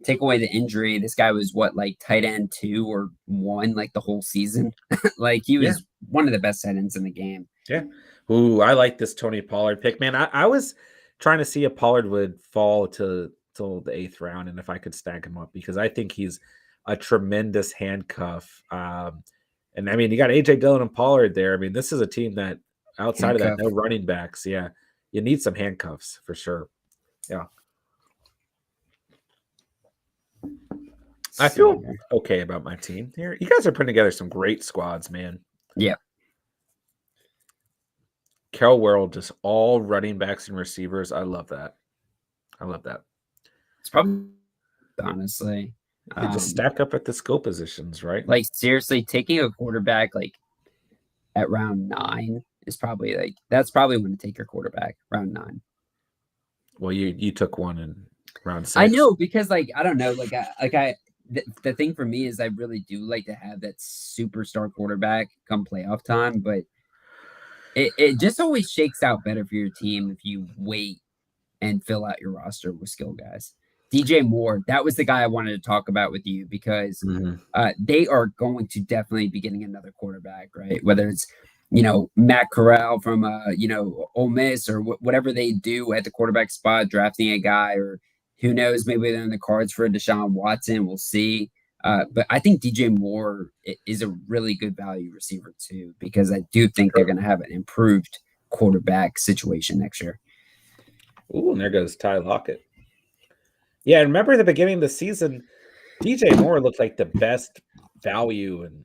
take away the injury. This guy was what, like tight end 2 or 1, like the whole season. Like he was one of the best tight ends in the game. Yeah. Ooh, I like this Tony Pollard pick, man. I was trying to see if Pollard would fall till the 8th round and if I could stack him up because I think he's a tremendous handcuff. And I mean, you got AJ Dillon and Pollard there. I mean, this is a team that outside of that, no running backs. Yeah. You need some handcuffs for sure. Yeah. I feel okay about my team here. You guys are putting together some great squads, man. Yeah. Kel World, just all running backs and receivers. I love that. It's probably, honestly, just stack up at the skill positions, right? Like seriously, taking a quarterback like at round 9 is probably that's probably when to take your quarterback, round 9. Well, you took one in round 6. I know because I don't know, the thing for me is I really do like to have that superstar quarterback come playoff time, but it just always shakes out better for your team if you wait and fill out your roster with skill guys. DJ Moore, that was the guy I wanted to talk about with you because they are going to definitely be getting another quarterback, right? Whether it's, Matt Corral from, Ole Miss or whatever they do at the quarterback spot, drafting a guy, or who knows, maybe they're in the cards for Deshaun Watson. We'll see. But I think DJ Moore is a really good value receiver too, because I do think they're going to have an improved quarterback situation next year. Ooh, and there goes Ty Lockett. Yeah, remember at the beginning of the season, DJ Moore looked like the best value in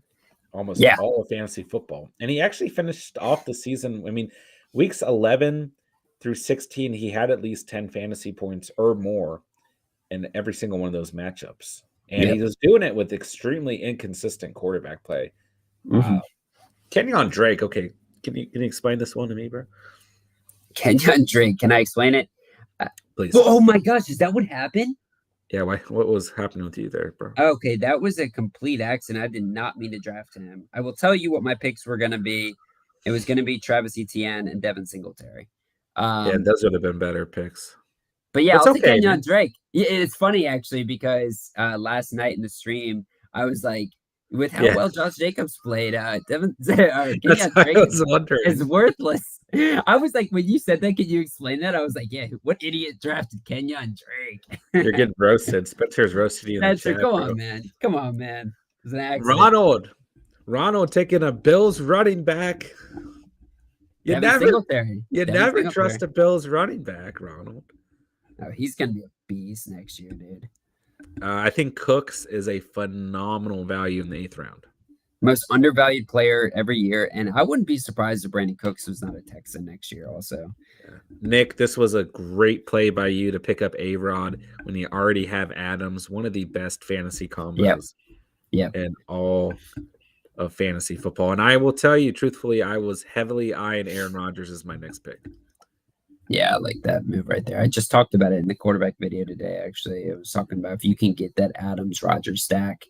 almost all of fantasy football. And he actually finished off the season. I mean, weeks 11 through 16, he had at least 10 fantasy points or more in every single one of those matchups. And he was doing it with extremely inconsistent quarterback play. Kenyon Drake, okay. Can you explain this one to me, bro? Kenyon Drake, can I explain it? Please. Oh my gosh, is that what happened? Yeah, why? What was happening with you there, bro? Okay, that was a complete accident. I did not mean to draft him. I will tell you what my picks were going to be. It was going to be Travis Etienne and Devin Singletary. Yeah, those would have been better picks. But yeah, I'll take Kenyon Drake. It's funny actually because last night in the stream, I was like, with how Yeah, well Josh Jacobs played, Devin that's Kenyon what I Drake was wondering. is worthless. I was like, when you said that, could you explain that? I was like, yeah, what idiot drafted Kenyon You're Drake? getting roasted. Spencer's roasted you in the Spencer, chat, come bro. on, man. Come on, man. It was an accident. Ronald taking a Bills running back. You Devin never, Singletary. you Devin never Singletary. trust a Bills running back, Ronald. Oh, he's gonna be a beast next year, dude. I think Cooks is a phenomenal value in the 8th round. Most undervalued player every year, and I wouldn't be surprised if Brandon Cooks was not a Texan next year. Also, Nick, this was a great play by you to pick up A-Rod when you already have Adams, one of the best fantasy combos yep. in all of fantasy football. And I will tell you, truthfully, I was heavily eyeing Aaron Rodgers as my next pick. Yeah, I like that move right there. I just talked about it in the quarterback video today. Actually, I was talking about if you can get that Adams Rodgers stack,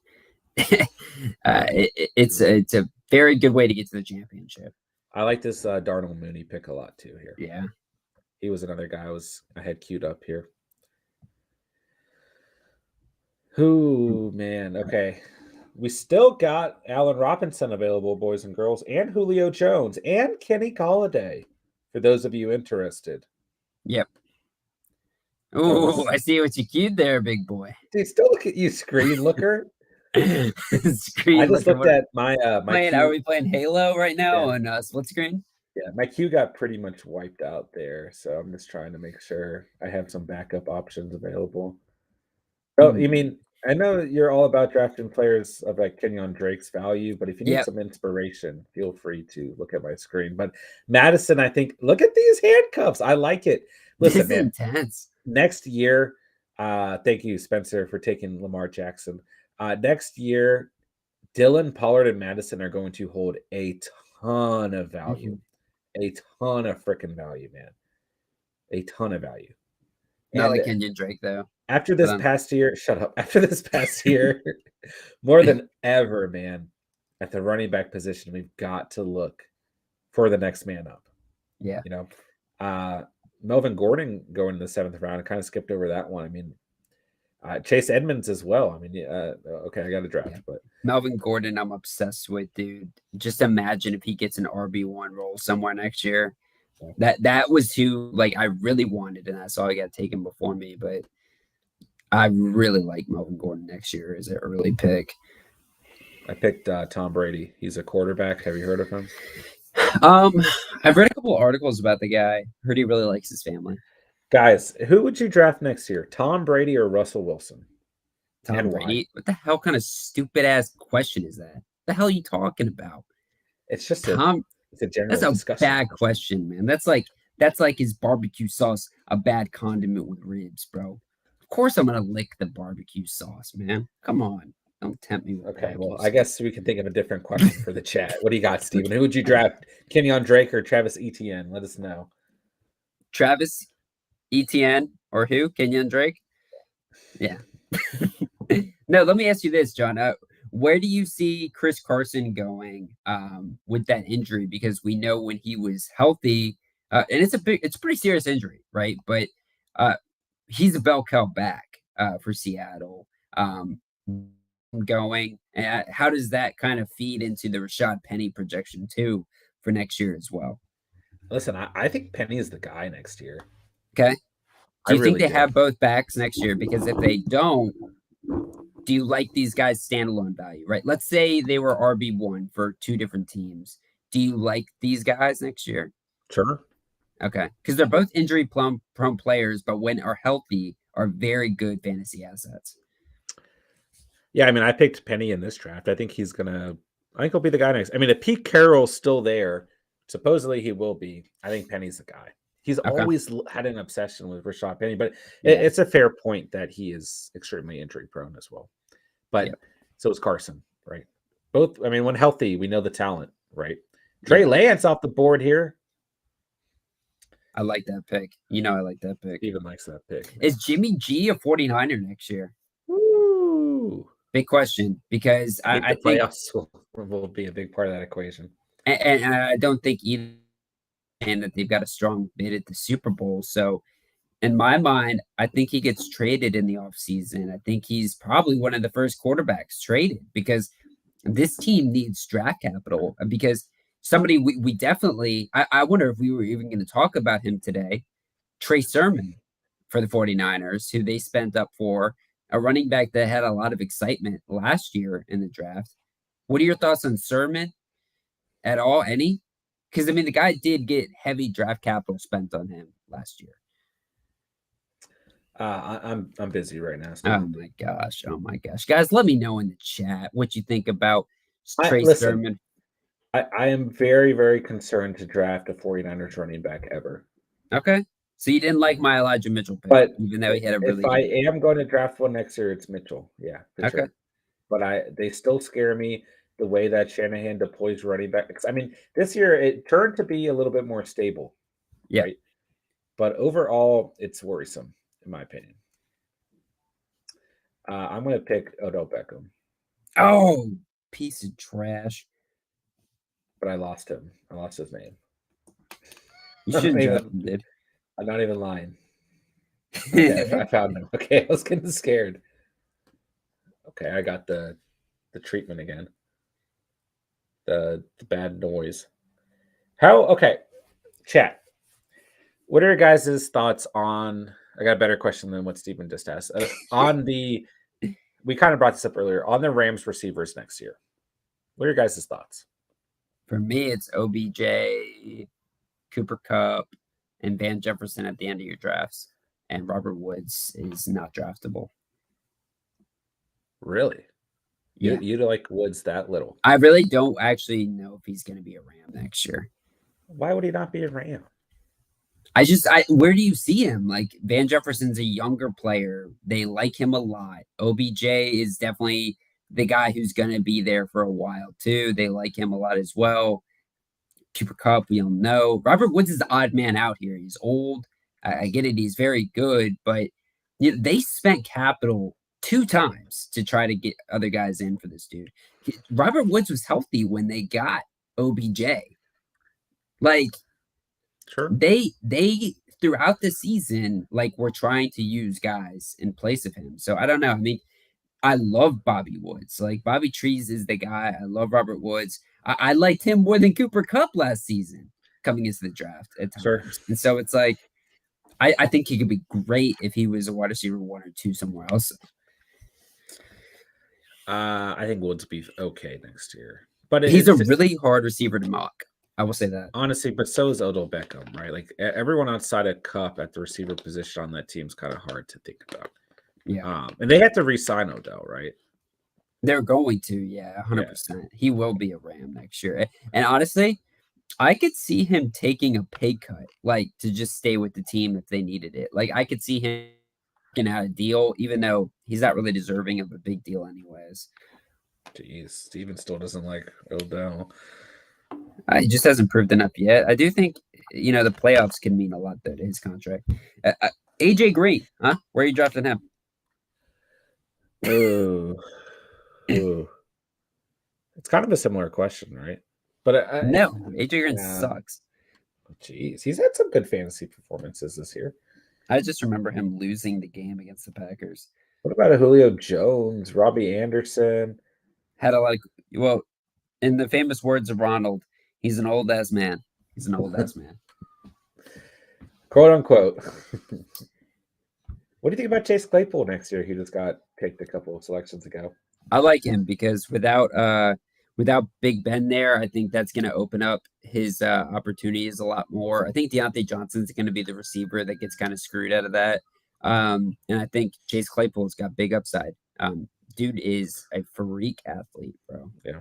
it's a very good way to get to the championship. I like this Darnell Mooney pick a lot too here. Yeah, He was another guy I had queued up here. Who, man, okay. We still got Allen Robinson available, boys and girls, and Julio Jones and Kenny Golladay, for those of you interested. yep. Oh, I see what you queued there, big boy. Dude, still look at you, screen looker. Screen I just looking. looked at my Playing, queue. are we playing Halo right now Yeah. on split screen? Yeah, my queue got pretty much wiped out there, so I'm just trying to make sure I have some backup options available. Oh, you mean I know you're all about drafting players of like Kenyon Drake's value, but if you need Yep. some inspiration, feel free to look at my screen. But Madison, I think, look at these handcuffs. I like it. This Listen, is man, intense. next year, thank you, Spencer, for taking Lamar Jackson. Next year, Dylan, Pollard, and Madison are going to hold a ton of value. A ton of freaking value, man. A ton of value. Not And like Kenyon Drake though. after this past year, shut up. After this past year, more than ever, man, at the running back position, we've got to look for the next man up. Yeah. You know, Melvin Gordon going in the 7th round. I kind of skipped over that one. I mean, Chase Edmonds as well. I mean, okay, I got a draft, but Melvin Gordon, I'm obsessed with, dude. Just imagine if he gets an RB1 role somewhere next year. That was who like I really wanted, and I saw he got taken before me, but I really like Melvin Gordon next year as an early pick. I picked Tom Brady. He's a quarterback. Have you heard of him? I've read a couple of articles about the guy. Heard he really likes his family. Guys, who would you draft next year? Tom Brady or Russell Wilson? Tom Brady? What the hell kind of stupid ass question is that? What the hell are you talking about? It's just it's a general that's a discussion. bad question, man. That's like his barbecue sauce, a bad condiment with ribs, bro. Of course I'm gonna lick the barbecue sauce, man. Come on. Don't tempt me with Okay, well, I guess we can think of a different question for the chat. What do you got, Steven? Who would you draft? Kenyon Drake or Travis Etienne? Let us know. Travis Etienne or who? Kenyon Drake? Yeah. No, let me ask you this, John. Where do you see Chris Carson going with that injury? Because we know when he was healthy, and it's a pretty serious injury, right? But he's a bell cow back for Seattle. Going, how does that kind of feed into the Rashad Penny projection too for next year as well? Listen, I think Penny is the guy next year. Okay. Do you think they do. have both backs next year? Because if they don't, do you like these guys' standalone value, right? Let's say they were RB1 for two different teams. Do you like these guys next year? Sure. Okay. Because they're both injury prone players, but when are healthy, are very good fantasy assets. Yeah, I mean, I picked Penny in this draft. I think he'll be the guy next. I mean, if Pete Carroll's still there, supposedly he will be. I think Penny's the guy. He's always had an obsession with Rashad Penny, but it's a fair point that he is extremely injury prone as well. But so is Carson, right? Both, I mean, when healthy, we know the talent, right? Trey Lance off the board here. I like that pick. You know, I like that pick. Steven likes that pick. Man. Is Jimmy G a 49er next year? Woo! Big question, because I think playoffs will be a big part of that equation. And I don't think either and that they've got a strong bid at the Super Bowl. So in my mind, I think he gets traded in the offseason. I think he's probably one of the first quarterbacks traded because this team needs draft capital because somebody we definitely, I wonder if we were even going to talk about him today. Trey Sermon for the 49ers, who they spent up for a running back that had a lot of excitement last year in the draft. What are your thoughts on Sermon at all? Any? Because I mean, the guy did get heavy draft capital spent on him last year. I'm busy right now, Steve. Oh my gosh, guys, let me know in the chat what you think about Trey Listen, Sermon. I am very, very concerned to draft a 49ers running back ever. Okay, so you didn't like my Elijah Mitchell pick, But even though he had a if really I good year. am going to draft one next year, it's Mitchell. Yeah, for Okay, sure. But they still scare me the way that Shanahan deploys running backs. I mean, this year it turned to be a little bit more stable, yeah. right? But overall, it's worrisome, in my opinion. I'm going to pick Odell Beckham, Oh, piece of trash. but I lost him. I lost his name. You I'm not shouldn't draft even, him, dude. I'm not even lying. Okay, I found him. Okay, I was getting scared. Okay, I got the treatment again. The bad noise. Okay, chat. What are your guys' thoughts on? I got a better question than what Steven just asked. We kind of brought this up earlier on the Rams receivers next year. What are your guys' thoughts? For me, it's OBJ, Cooper Cup, and Van Jefferson at the end of your drafts. And Robert Woods is not draftable. Really? Yeah. You like Woods that little? I really don't actually know if he's going to be a Ram next year. Why would he not be a Ram? Where do you see him? Like Van Jefferson's a younger player. They like him a lot. OBJ is definitely the guy who's going to be there for a while too. They like him a lot as well. Cooper Cup, we all know. Robert Woods is the odd man out here. He's old. I get it. He's very good, but they spent capital 2 times to try to get other guys in for this dude. Robert Woods was healthy when they got OBJ. Like, Sure. they throughout the season, like, were trying to use guys in place of him. So I don't know. I mean, I love Bobby Woods. Like Bobby Trees is the guy. I love Robert Woods. I liked him more than Cooper Cup last season coming into the draft at times. Sure. And so it's like I think he could be great if he was a wide receiver 1 or 2 somewhere else. I think Woods be okay next year, but He's a really hard receiver to mock. I will say that honestly. But so is Odell Beckham, right? Like everyone outside of Cup at the receiver position on that team's kind of hard to think about. Yeah. And they have to re-sign Odell, right? They're going to, yeah, 100%. He will be a Ram next year. And honestly, I could see him taking a pay cut, like to just stay with the team if they needed it. Like I could see him working out a deal, even though he's not really deserving of a big deal, anyways. Jeez, Steven still doesn't like Odell. He just hasn't proved enough yet. I do think the playoffs can mean a lot though to his contract. AJ Green, huh? Where are you drafting him? Oh, it's kind of a similar question, right? But no, AJ Green sucks. Jeez, he's had some good fantasy performances this year. I just remember him losing the game against the Packers. What about a Julio Jones, Robbie Anderson? Had a lot of, in the famous words of Ronald, he's an old ass man. He's an old ass man. Quote unquote. What do you think about Chase Claypool next year? He just got picked a couple of selections ago. I like him because without Big Ben there, I think that's going to open up his opportunities a lot more. I think Deontay Johnson's going to be the receiver that gets kind of screwed out of that. And I think Chase Claypool's got big upside. Dude is a freak athlete, bro. Yeah.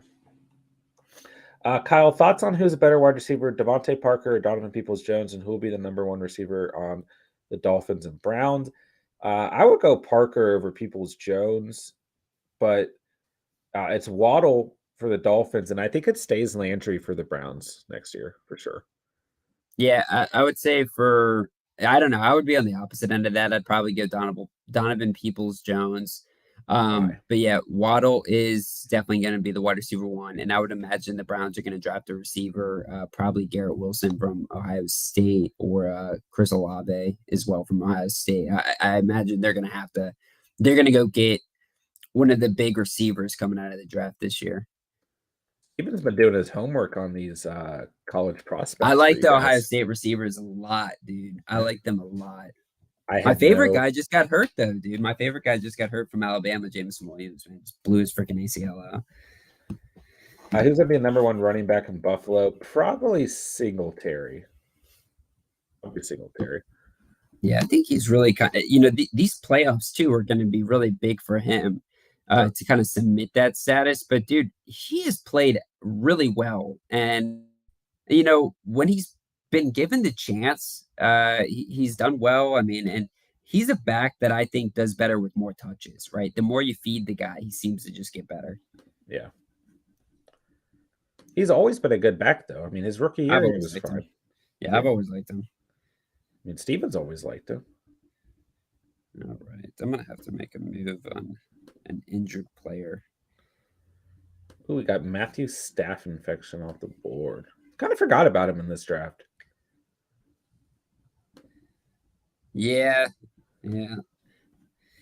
Kyle, thoughts on who's a better wide receiver, Devontae Parker or Donovan Peoples-Jones, and who will be the number one receiver on the Dolphins and Browns? I would go Parker over Peoples-Jones, but it's Waddle for the Dolphins, and I think it stays Landry for the Browns next year for sure. Yeah, I would say I don't know. I would be on the opposite end of that. I'd probably go Donovan Peoples-Jones. But yeah, Waddle is definitely going to be the wide receiver 1, and I would imagine the Browns are going to draft a receiver, probably Garrett Wilson from Ohio State or Chris Olave as well from Ohio State. I imagine they're going to go get one of the big receivers coming out of the draft this year. Steven's been doing his homework on these college prospects I for like you the Ohio guys. State receivers a lot, dude. I like them a lot. I My had favorite no. guy just got hurt though, dude. My favorite guy just got hurt from Alabama, Jameson Williams, man. Just blew his freaking ACL out. Who's gonna be the number one running back in Buffalo? Probably Singletary. Probably Singletary. Yeah, I think he's really kind of, these playoffs too are going to be really big for him Sure. to kind of submit that status. But dude, he has played really well. And, when he's been given the chance, he's done well. I mean, and he's a back that I think does better with more touches, right? The more you feed the guy, he seems to just get better. Yeah. He's always been a good back, though. I mean, his rookie year, I've he always was liked him. fine. Yeah, I've always liked him. I mean, Stevens always liked him. All right. I'm going to have to make a move on an injured player. Ooh, we got Matthew staph infection off the board. Kind of forgot about him in this draft. Yeah. Yeah.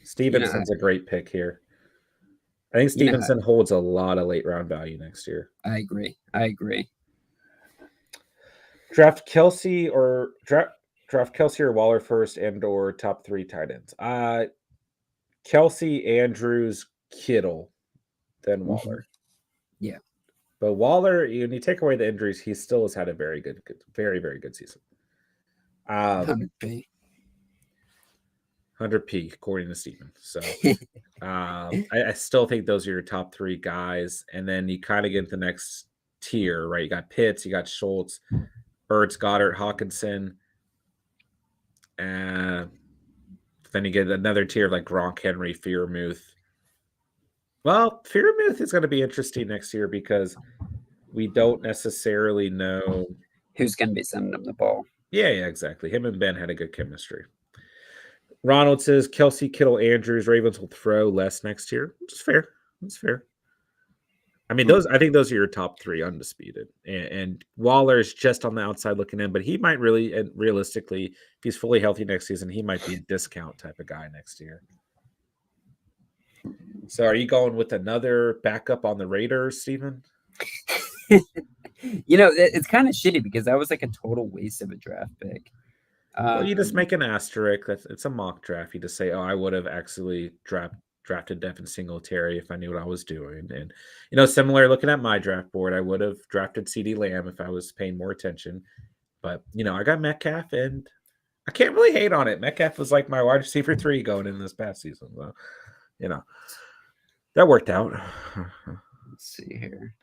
Stevenson's a great pick here. I think Stevenson holds a lot of late round value next year. I agree. Draft Kelsey or Waller first, and or top 3 tight ends. Kelsey, Andrews, Kittle, then Waller. Yeah. But Waller, when you take away the injuries, he still has had a very, very good season. 100p. 100p, according to Steven. So I still think those are your top 3 guys. And then you kind of get into the next tier, right? You got Pitts, you got Schultz, Ertz, Goddard, Hawkinson. Then you get another tier of like Gronk, Henry, Freiermuth. Well, Freiermuth is going to be interesting next year because we don't necessarily know who's going to be sending him the ball. Yeah, exactly. Him and Ben had a good chemistry. Ronald says Kelsey, Kittle, Andrews, Ravens will throw less next year. Which is fair. That's fair. I mean, I think those are your top 3 undisputed. And Waller is just on the outside looking in, but he might really, and realistically, if he's fully healthy next season, he might be a discount type of guy next year. So are you going with another backup on the Raiders, Steven? It's kind of shitty because that was like a total waste of a draft pick. Well, you just make an asterisk. It's a mock draft. You just say, "Oh, I would have actually drafted Devin Singletary if I knew what I was doing." And similar looking at my draft board, I would have drafted CeeDee Lamb if I was paying more attention. But I got Metcalf, and I can't really hate on it. Metcalf was like my wide receiver 3 going in this past season. So, that worked out. Let's see here.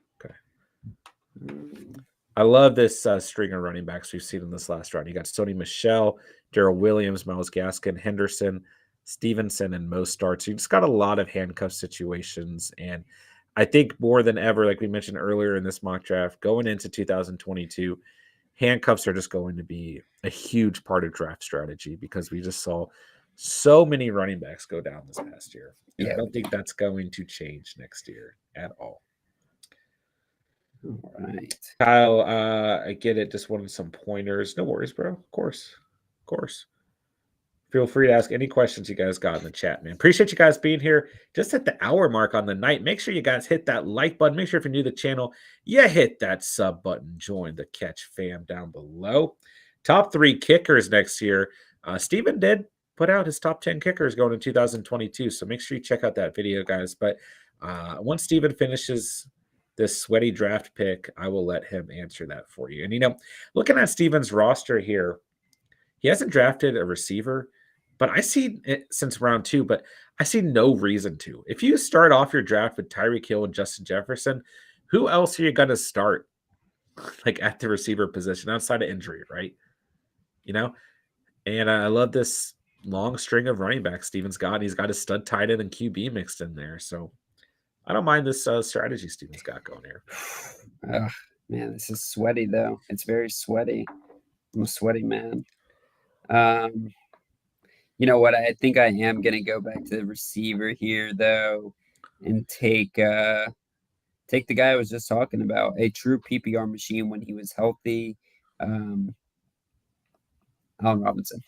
I love this string of running backs we've seen in this last round. You got Sony Michel, Darrell Williams, Myles Gaskin, Henderson, Stevenson, and Mo starts. You just got a lot of handcuff situations. And I think more than ever, like we mentioned earlier in this mock draft, going into 2022, handcuffs are just going to be a huge part of draft strategy because we just saw so many running backs go down this past year. And I don't think that's going to change next year at all. All right. Kyle, I get it. Just wanted some pointers. No worries, bro. Of course. Feel free to ask any questions you guys got in the chat, man. Appreciate you guys being here. Just at the hour mark on the night. Make sure you guys hit that like button. Make sure if you're new to the channel, you hit that sub button. Join the Catch fam down below. Top 3 kickers next year. Steven did put out his top 10 kickers going in 2022. So make sure you check out that video, guys. But once Steven finishes this sweaty draft pick, I will let him answer that for you. And, looking at Steven's roster here, he hasn't drafted a receiver, but I see it since round 2, but I see no reason to. If you start off your draft with Tyreek Hill and Justin Jefferson, who else are you going to start like at the receiver position outside of injury, right? And I love this long string of running backs Steven's got. He's got his stud tight end and QB mixed in there. So I don't mind this strategy Steven's got going here. Oh, man, this is sweaty, though. It's very sweaty. I'm a sweaty man. You know what? I think I am going to go back to the receiver here, though, and take the guy I was just talking about, a true PPR machine when he was healthy, Allen Robinson.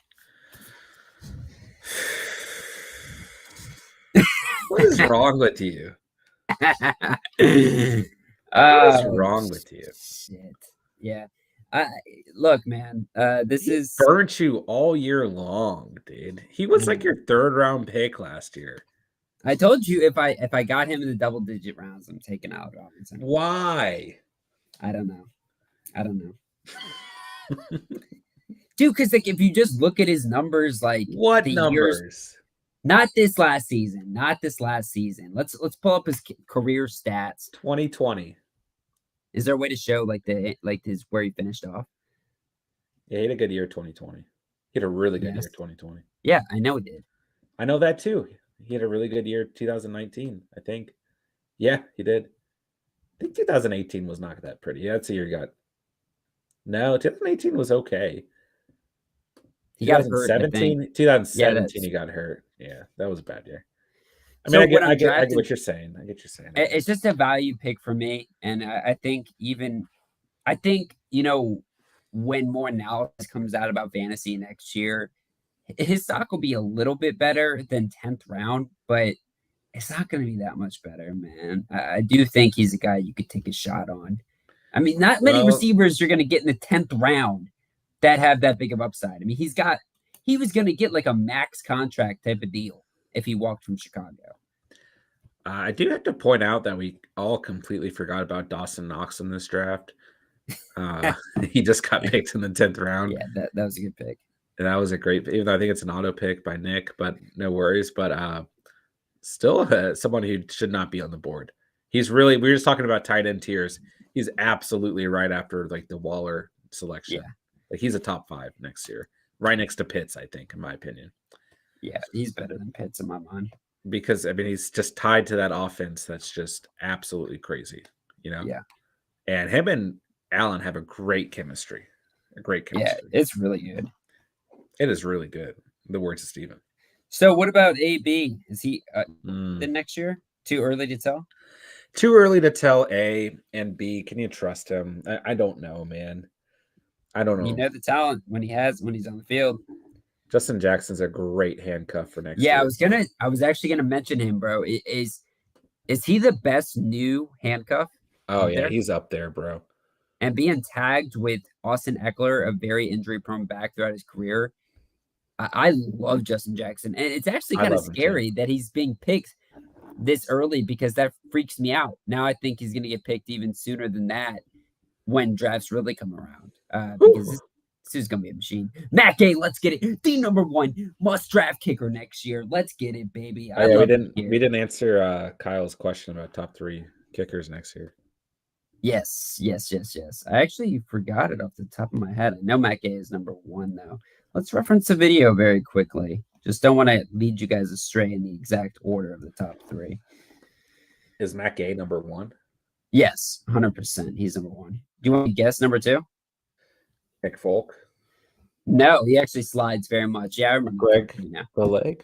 What is wrong with you? What is Oh wrong with you? shit. Yeah. I look, man. This He is. burnt you all year long, dude. He I was like know. your third round pick last year. I told you if I got him in the double digit rounds, I'm taking Allen Robinson. Why? I don't know. I don't know. Dude, because like if you just look at his numbers, like What the years, numbers? not this last season, not this last season. Let's pull up his career stats. 2020. Is there a way to show like his where he finished off? Yeah, he had a good year 2020. He had a really good year Yes. 2020. Yeah, I know he did. I know that too. He had a really good year 2019, I think. Yeah, he did. I think 2018 was not that pretty. Yeah, that's the year he got. No, 2018 was okay. He got hurt, I think. 2017, Yeah, 2017 that's he got hurt. Yeah, that was a bad year. I mean, so I when get, I I'm get, I get drafting, what you're saying. I get what you're saying. it's just a value pick for me. And I think when more analysis comes out about fantasy next year, his stock will be a little bit better than 10th round, but it's not going to be that much better, man. I do think he's a guy you could take a shot on. I mean, not many Well, receivers you're going to get in the 10th round that have that big of upside. I mean, he was going to get like a max contract type of deal if he walked from Chicago. I do have to point out that we all completely forgot about Dawson Knox in this draft. He just got picked in the 10th round. Yeah, that was a good pick. And that was a great, even though I think it's an auto pick by Nick, but no worries. But still someone who should not be on the board. We were just talking about tight end tiers. He's absolutely right after like the Waller selection. Yeah. Like he's a top 5 next year, right next to Pitts, I think, in my opinion. Yeah, he's better than Pitts in my mind. Because I mean, he's just tied to that offense that's just absolutely crazy, you know? Yeah. And him and Allen have a great chemistry. Yeah, it's really good. It is really good. The words of Steven. So what about AB? Is he the next year? Too early to tell? Too early to tell A and B. Can you trust him? I don't know, man. I don't know. You know the talent when he's on the field. Justin Jackson's a great handcuff for next year. I was actually gonna mention him, bro. Is he the best new handcuff? Oh yeah, he's up there, bro. And being tagged with Austin Eckler, a very injury-prone back throughout his career, I love Justin Jackson, and it's actually kind of scary that he's being picked this early because that freaks me out. Now I think he's gonna get picked even sooner than that when drafts really come around, because this is gonna be a machine. Matt Gay, let's get it. The number 1 must draft kicker next year. Let's get it, baby. We didn't answer Kyle's question about top 3 kickers next year. Yes. I actually forgot it off the top of my head. I know Matt Gay is number 1 though. Let's reference the video very quickly. Just don't want to lead you guys astray in the exact order of the top 3. Is Matt Gay number 1? Yes, 100%. He's number 1. Do you want to guess number 2? Nick Folk. No, he actually slides very much. Yeah, I remember. Greg the leg.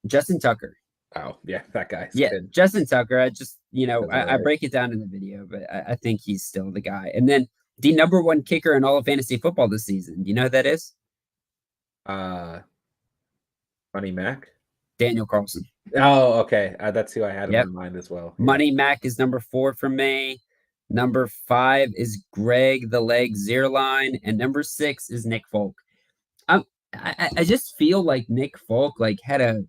Justin Tucker. Oh yeah, that guy. Yeah, good. Justin Tucker. I just I break it down in the video, but I think he's still the guy. And then the number 1 kicker in all of fantasy football this season. Do you know who that is? Money Mac. Daniel Carlson. Oh, okay. That's who I had in my mind as well. Yeah. Money Mac is number 4 for me. Number 5 is Greg the Leg Zierlein, and number 6 is Nick Folk. I just feel like Nick Folk had a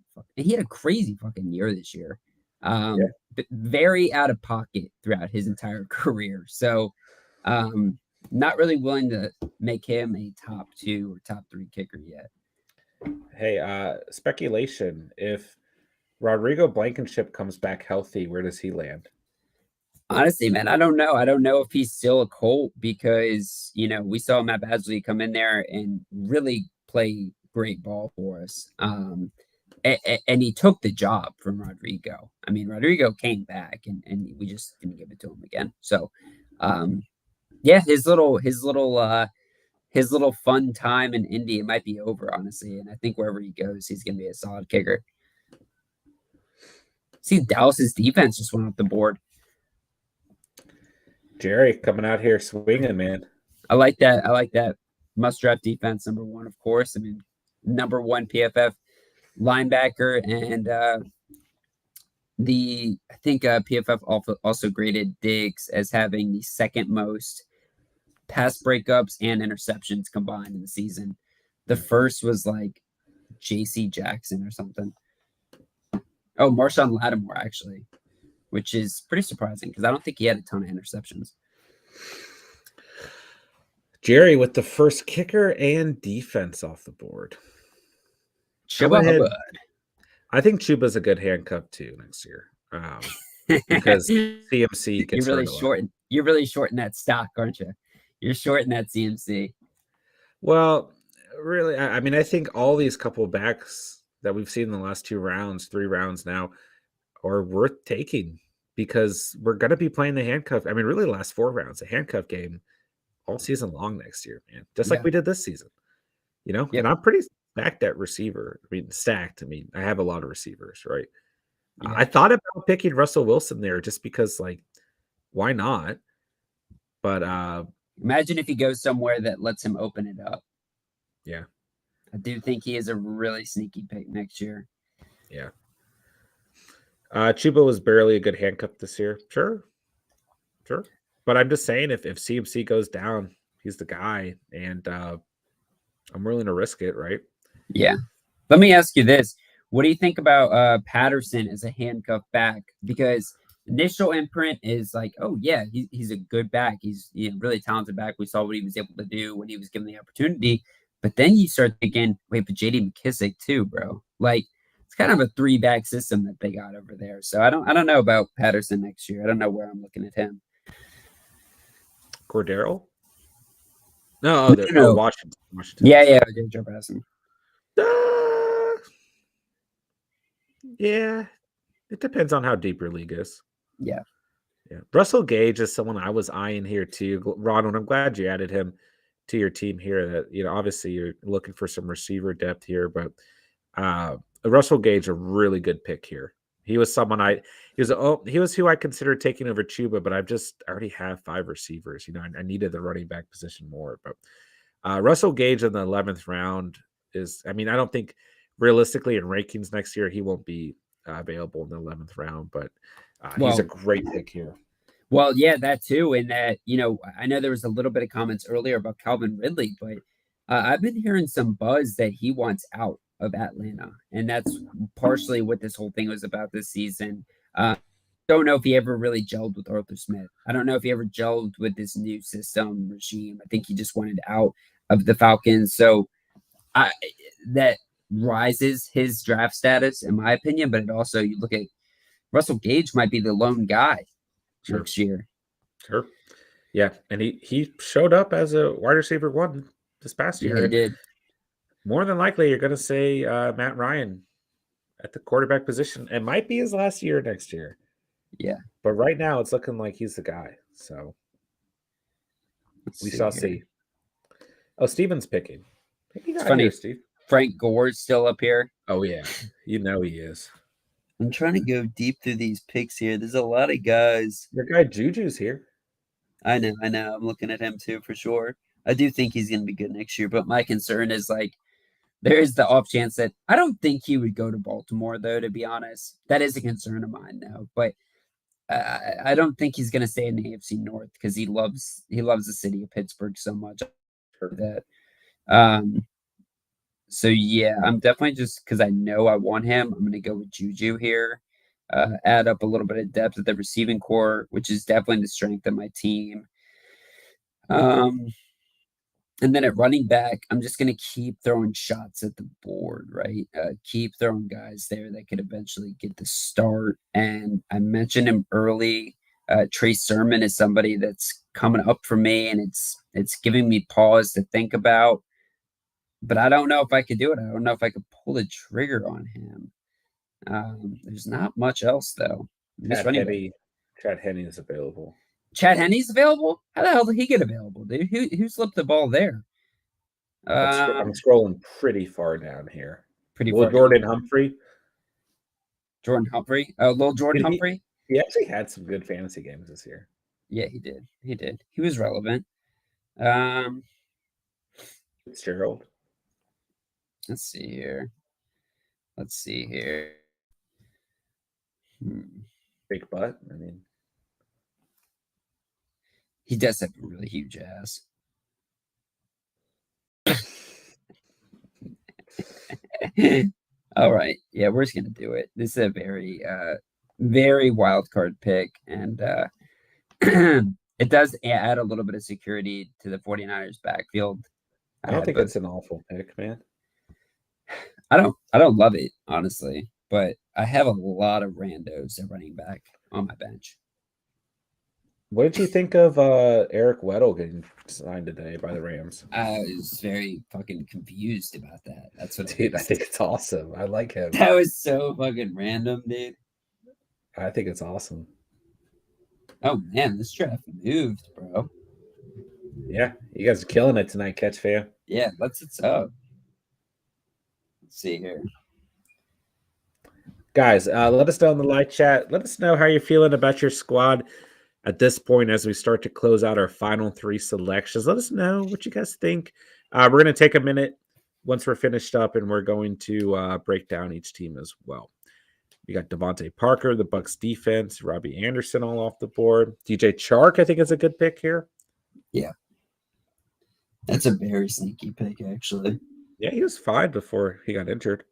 crazy fucking year this year. But very out of pocket throughout his entire career. So not really willing to make him a top 2 or top 3 kicker yet. Hey, speculation. If Rodrigo Blankenship comes back healthy, where does he land? Honestly, man, I don't know. I don't know if he's still a Colt because, we saw Matt Badgley come in there and really play great ball for us. And he took the job from Rodrigo. I mean, Rodrigo came back and we just didn't give it to him again. So, his little fun time in Indy, it might be over, honestly. And I think wherever he goes, he's going to be a solid kicker. See, Dallas's defense just went off the board. Jerry coming out here swinging, man. I like that. Must draft defense, number 1, of course. I mean, number 1 PFF linebacker. And I think PFF also graded Diggs as having the second most pass breakups and interceptions combined in the season. The first was like J.C. Jackson or something. Oh, Marshawn Lattimore actually, which is pretty surprising because I don't think he had a ton of interceptions. Jerry with the first kicker and defense off the board. Go Chuba ahead. Hubbard. I think Chuba's a good handcuff too next year, because CMC gets hurt a lot. You're really shorting that stock, aren't you? You're shorting that CMC. Well, really, I mean, I think all these couple backs that we've seen in the last 3 rounds now, are worth taking because we're going to be playing the handcuff. I mean, really, the last 4 rounds, the handcuff game all season long next year, man, just like Yeah. we did this season, Yep. And I'm pretty stacked at receiver. I mean, stacked. I mean, I have a lot of receivers, right? Yeah. I thought about picking Russell Wilson there just because, like, why not? But Imagine if he goes somewhere that lets him open it up. yeah, I do think he is a really sneaky pick next year. yeah. Chuba was barely a good handcuff this year. Sure. But I'm just saying, if CMC goes down, he's the guy, and I'm willing to risk it, right? Yeah. Let me ask you this. What do you think about Patterson as a handcuff back? Because initial imprint is like, oh yeah, he's a good back. He's a really talented back. We saw what he was able to do when he was given the opportunity. But then you start thinking, wait, but JD McKissick too, bro. Like it's kind of a 3-back system that they got over there. So I don't know about Patterson next year. I don't know where I'm looking at him. Cordero? No, No. Washington. Yeah, Joe Patterson. Uh, yeah, it depends on how deep your league is. Yeah. Russell Gage is someone I was eyeing here too, Ronald. I'm glad you added him to your team here. That obviously you're looking for some receiver depth here, but Russell Gage a really good pick here. He was someone he was who I considered taking over Chuba, but I already have 5 receivers. I needed the running back position more, but Russell Gage in the 11th round is, I mean, I don't think realistically in rankings next year he won't be available in the 11th round, but he's a great pick here. Well, yeah, that too. And that, I know there was a little bit of comments earlier about Calvin Ridley, but I've been hearing some buzz that he wants out of Atlanta. And that's partially what this whole thing was about this season. Don't know if he ever really gelled with Arthur Smith. I don't know if he ever gelled with this new system regime. I think he just wanted out of the Falcons. So that rises his draft status, in my opinion. But it also, you look at Russell Gage might be the lone guy next year. Sure. Yeah. And he showed up as a wide receiver 1 this past year. Yeah, he did. More than likely, you're going to say Matt Ryan at the quarterback position. It might be his last year next year. Yeah. But right now, it's looking like he's the guy. So we shall see. Oh, Steven's picking. It's funny. Here, Steve. Frank Gore's still up here. Oh, yeah. He is. I'm trying to go deep through these picks here. There's a lot of guys. Your guy Juju's here. I know. I'm looking at him too, for sure. I do think he's going to be good next year. But my concern is like, there is the off chance that I don't think he would go to Baltimore, though, to be honest. That is a concern of mine, though. But I don't think he's going to stay in the AFC North because he loves the city of Pittsburgh so much. That. So yeah, I'm definitely just because I know I want him. I'm going to go with Juju here. Add up a little bit of depth at the receiving core, which is definitely the strength of my team. And then at running back, I'm just going to keep throwing shots at the board, right? Keep throwing guys there that could eventually get the start. And I mentioned him early. Trey Sermon is somebody that's coming up for me, and it's giving me pause to think about. But I don't know if I could do it. I don't know if I could pull the trigger on him. There's not much else though. Chad Henne is available. Chad Henne's available? How the hell did he get available, dude? Who slipped the ball there? I'm scrolling pretty far down here. Jordan Humphrey. Jordan Humphrey. Little Jordan Humphrey. He actually had some good fantasy games this year. Yeah, he did. He was relevant. Fitzgerald. Let's see here. Big butt. I mean, He does have a really huge ass. All right. Yeah, we're just gonna do it. This is a very very wild card pick. And it does add a little bit of security to the 49ers backfield. I don't think But it's an awful pick, man. I don't love it, honestly, but I have a lot of randos at running back on my bench. What did you think of Eric Weddle getting signed today by the Rams? I was very fucking confused about that. That's what it Dude, I is. think it's awesome. I like him. That was so fucking random, dude. I think it's awesome. Oh man, this draft moved, bro. Yeah, you guys are killing it tonight, Catch Fan. Yeah, let's up. Let's see here. Guys, let us know in the live chat. Let us know how you're feeling about your squad at this point as we start to close out our final 3 selections. Let us know what you guys think. We're going to take a minute once we're finished up, and we're going to break down each team as well. We got Devontae Parker, the Bucks defense, Robbie Anderson all off the board. DJ Chark, I think, is a good pick here. Yeah. That's a very sneaky pick, actually. Yeah, he was fine before he got injured.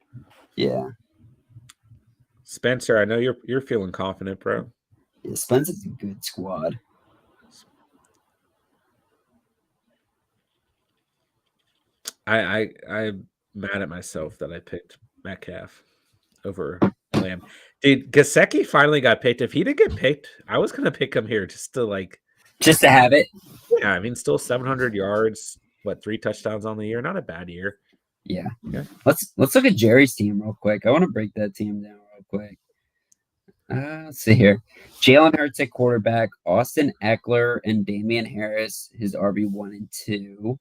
Yeah. Spencer, I know you're feeling confident, bro. Yeah, Spencer's a good squad. I'm mad at myself that I picked Metcalf over Lamb. Dude, Gasecki finally got picked. If he didn't get picked, I was gonna pick him here just to have it. Yeah, I mean, still 700 yards, 3 touchdowns on the year? Not a bad year. Yeah. Okay. Let's look at Jerry's team real quick. I want to break that team down real quick. Let's see here. Jalen Hurts at quarterback, Austin Eckler and Damian Harris, his RB1 and 2.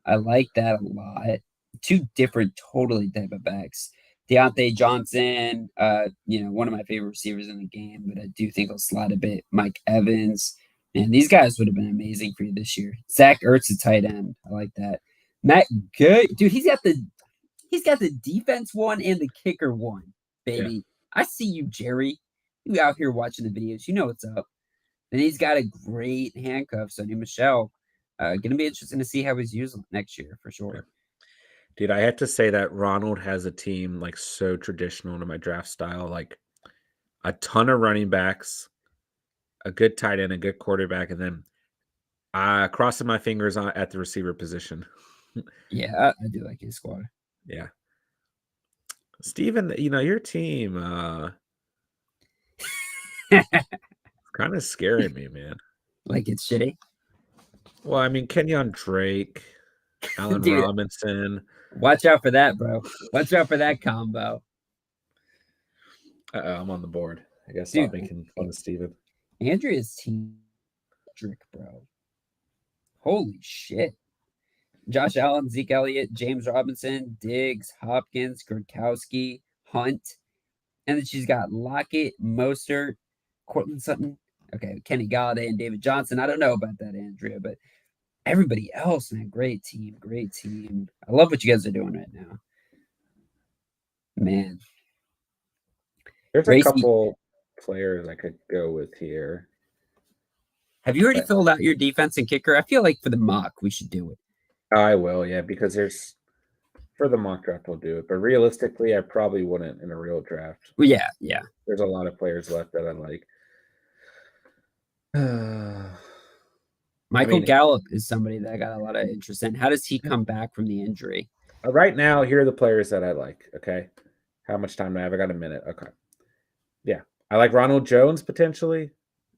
I like that a lot. 2 different, totally type of backs. Deontay Johnson, one of my favorite receivers in the game, but I do think he'll slide a bit. Mike Evans. And these guys would have been amazing for you this year. Zach Ertz, a tight end. I like that. Matt Good, dude, he's got the defense one and the kicker one, baby. Yeah. I see you, Jerry. You out here watching the videos. You know what's up. And he's got a great handcuff, Sonny Michelle. Gonna be interesting to see how he's used next year for sure. Dude, I have to say that Ronald has a team so traditional to my draft style, a ton of running backs, a good tight end, a good quarterback, and then crossing my fingers at the receiver position. Yeah, I do like his squad. Yeah. Steven, your team kind of scaring me, man. Like it's shitty? Well, I mean, Kenyon Drake, Allen Dude, Robinson. Watch out for that, bro. Watch out for that combo. I'm on the board. I guess I'm making fun of Steven. Andrea's team, bro. Holy shit. Josh Allen, Zeke Elliott, James Robinson, Diggs, Hopkins, Gronkowski, Hunt. And then she's got Lockett, Mostert, Cortland Sutton. Okay, Kenny Galladay and David Johnson. I don't know about that, Andrea, but everybody else, man, great team, great team. I love what you guys are doing right now. Man. There's a couple players I could go with here. Have you already filled out your defense and kicker? I feel like for the mock, we should do it. I will, yeah, because for the mock draft, I'll do it. But realistically, I probably wouldn't in a real draft. Well, yeah. There's a lot of players left that I like. Michael Gallup is somebody that I got a lot of interest in. How does he come back from the injury? Right now, here are the players that I like, okay? How much time do I have? I got a minute. Okay. Yeah. I like Ronald Jones, potentially.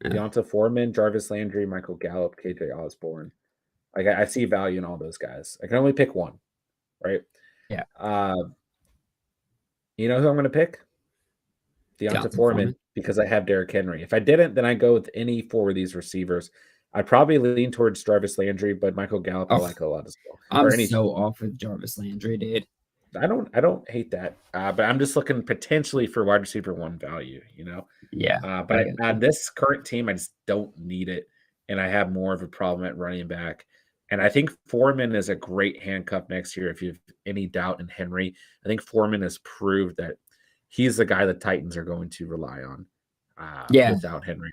Yeah. Deonta Foreman, Jarvis Landry, Michael Gallup, KJ Osborne. I see value in all those guys. I can only pick one, right? Yeah. You know who I'm going to pick? Deonta Foreman, because I have Derrick Henry. If I didn't, then I go with any 4 of these receivers. I'd probably lean towards Jarvis Landry, but Michael Gallup I like a lot as well. I'm so off with Jarvis Landry, dude. I don't hate that, but I'm just looking potentially for wide receiver 1 value, Yeah. But this current team, I just don't need it, and I have more of a problem at running back. And I think Foreman is a great handcuff next year. If you have any doubt in Henry, I think Foreman has proved that he's the guy the Titans are going to rely on. Yeah, without Henry.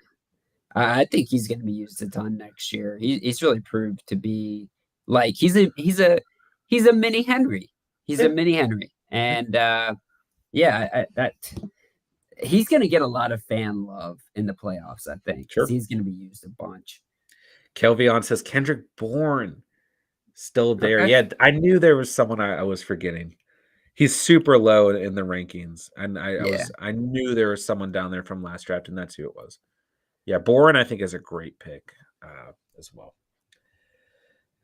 I think he's going to be used a ton next year. He's really proved to be like he's a mini Henry. He's a Yeah. mini Henry, and yeah, that he's going to get a lot of fan love in the playoffs. I think because Sure. he's going to be used a bunch. Kelvion says Kendrick Bourne still there. Okay. Yeah, I knew there was someone I was forgetting. He's super low in the rankings, and Yeah. I knew there was someone down there from last draft, and that's who it was. Yeah, Bourne I think is a great pick as well.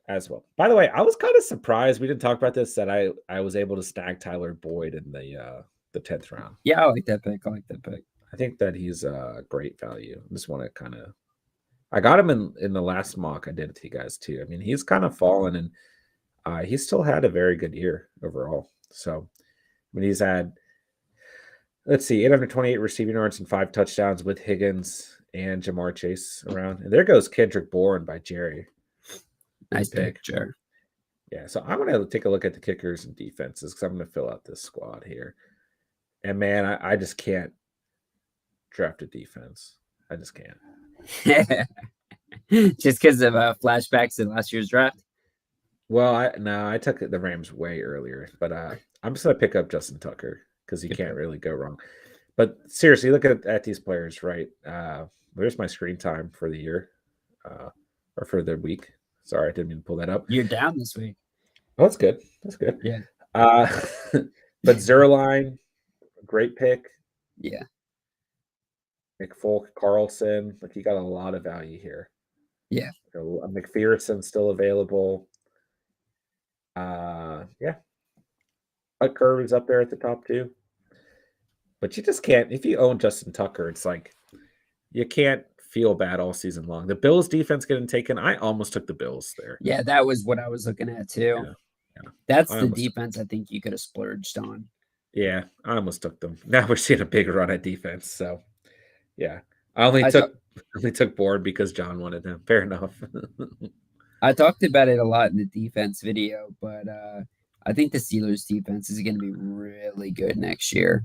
As well. By the way, I was kind of surprised we didn't talk about this that I was able to snag Tyler Boyd in the 10th round. Yeah, I like that pick. I like that pick. I think that he's a great value. I just want to kind of I got him in the last mock I did it to you guys too. I mean, he's kind of fallen and he still had a very good year overall. So I mean, he's had let's see, 828 receiving yards and 5 touchdowns with Higgins and Jamar Chase around. And there goes Kendrick Bourne by Jerry. Nice pick, Jer. Yeah, so I'm gonna take a look at the kickers and defenses because I'm gonna fill out this squad here. And man, I just can't draft a defense. I just can't. Just because of flashbacks in last year's draft. Well, I took the Rams way earlier, but I'm just gonna pick up Justin Tucker because you Good can't pick. really go wrong. But seriously, look at these players, right? Where's my screen time for the year or for the week? Sorry, I didn't mean to pull that up. You're down this week. Oh, that's good. That's good. Yeah. But Zerline, great pick. Yeah. McFolk, Carlson, like you got a lot of value here. Yeah. McPherson still available. Yeah. Hutt Curve is up there at the top too. But you just can't if you own Justin Tucker, it's like you can't feel bad all season long. The Bills defense getting taken. I almost took the Bills there. Yeah, that was what I was looking at too. Yeah. That's the defense I think you could have splurged on. Yeah, I almost took them. Now we're seeing a big run at defense. So yeah. I only took Bourne because John wanted him. Fair enough. I talked about it a lot in the defense video, but I think the Steelers defense is going to be really good next year.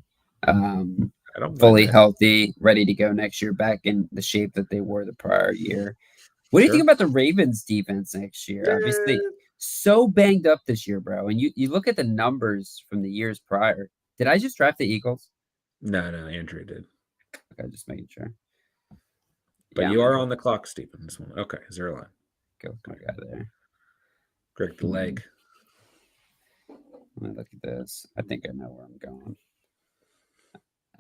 Fully healthy, ready to go next year, back in the shape that they were the prior year. What do you think about the Ravens defense next year? Obviously, so banged up this year, bro. And you look at the numbers from the years prior. Did I just draft the Eagles? No, Andrew did. Okay, just making sure. But you are on the clock, Stephen. This one. Okay, Zerline. Go my guy there. Greg the leg. Let me look at this. I think I know where I'm going.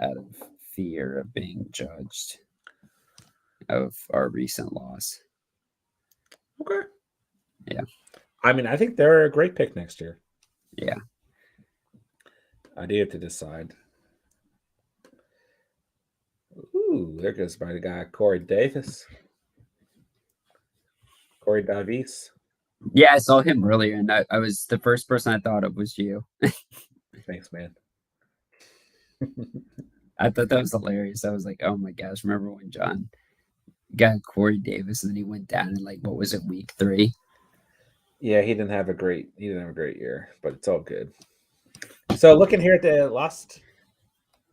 Out of fear of being judged of our recent loss. Okay. Yeah. I mean, I think they're a great pick next year. Yeah. I do have to decide. Ooh, there goes my guy, Corey Davis. Corey Davis. Yeah, I saw him earlier, and I was the first person I thought of was you. Thanks, man. I thought that was hilarious. I was like, oh my gosh, remember when John got Corey Davis and then he went down in like, what was it, week 3? Yeah, he didn't have a great year, but it's all good. So looking here at the last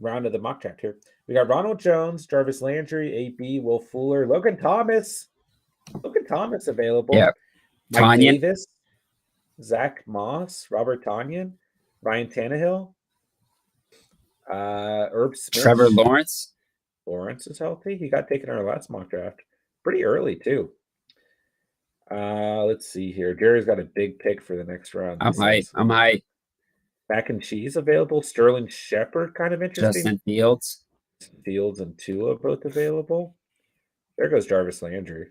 round of the mock draft here, we got Ronald Jones, Jarvis Landry, AB, Will Fuller, Logan Thomas available. Yeah. Mike Davis, Zach Moss, Robert Tonyan, Ryan Tannehill, Herb Smith, Trevor Lawrence. Lawrence is healthy. He got taken in our last mock draft pretty early too. Let's see here. Jerry's got a big pick for the next round. I'm high. Mac and cheese available. Sterling Shepard, kind of interesting. Justin Fields and Tua both available. There goes Jarvis Landry.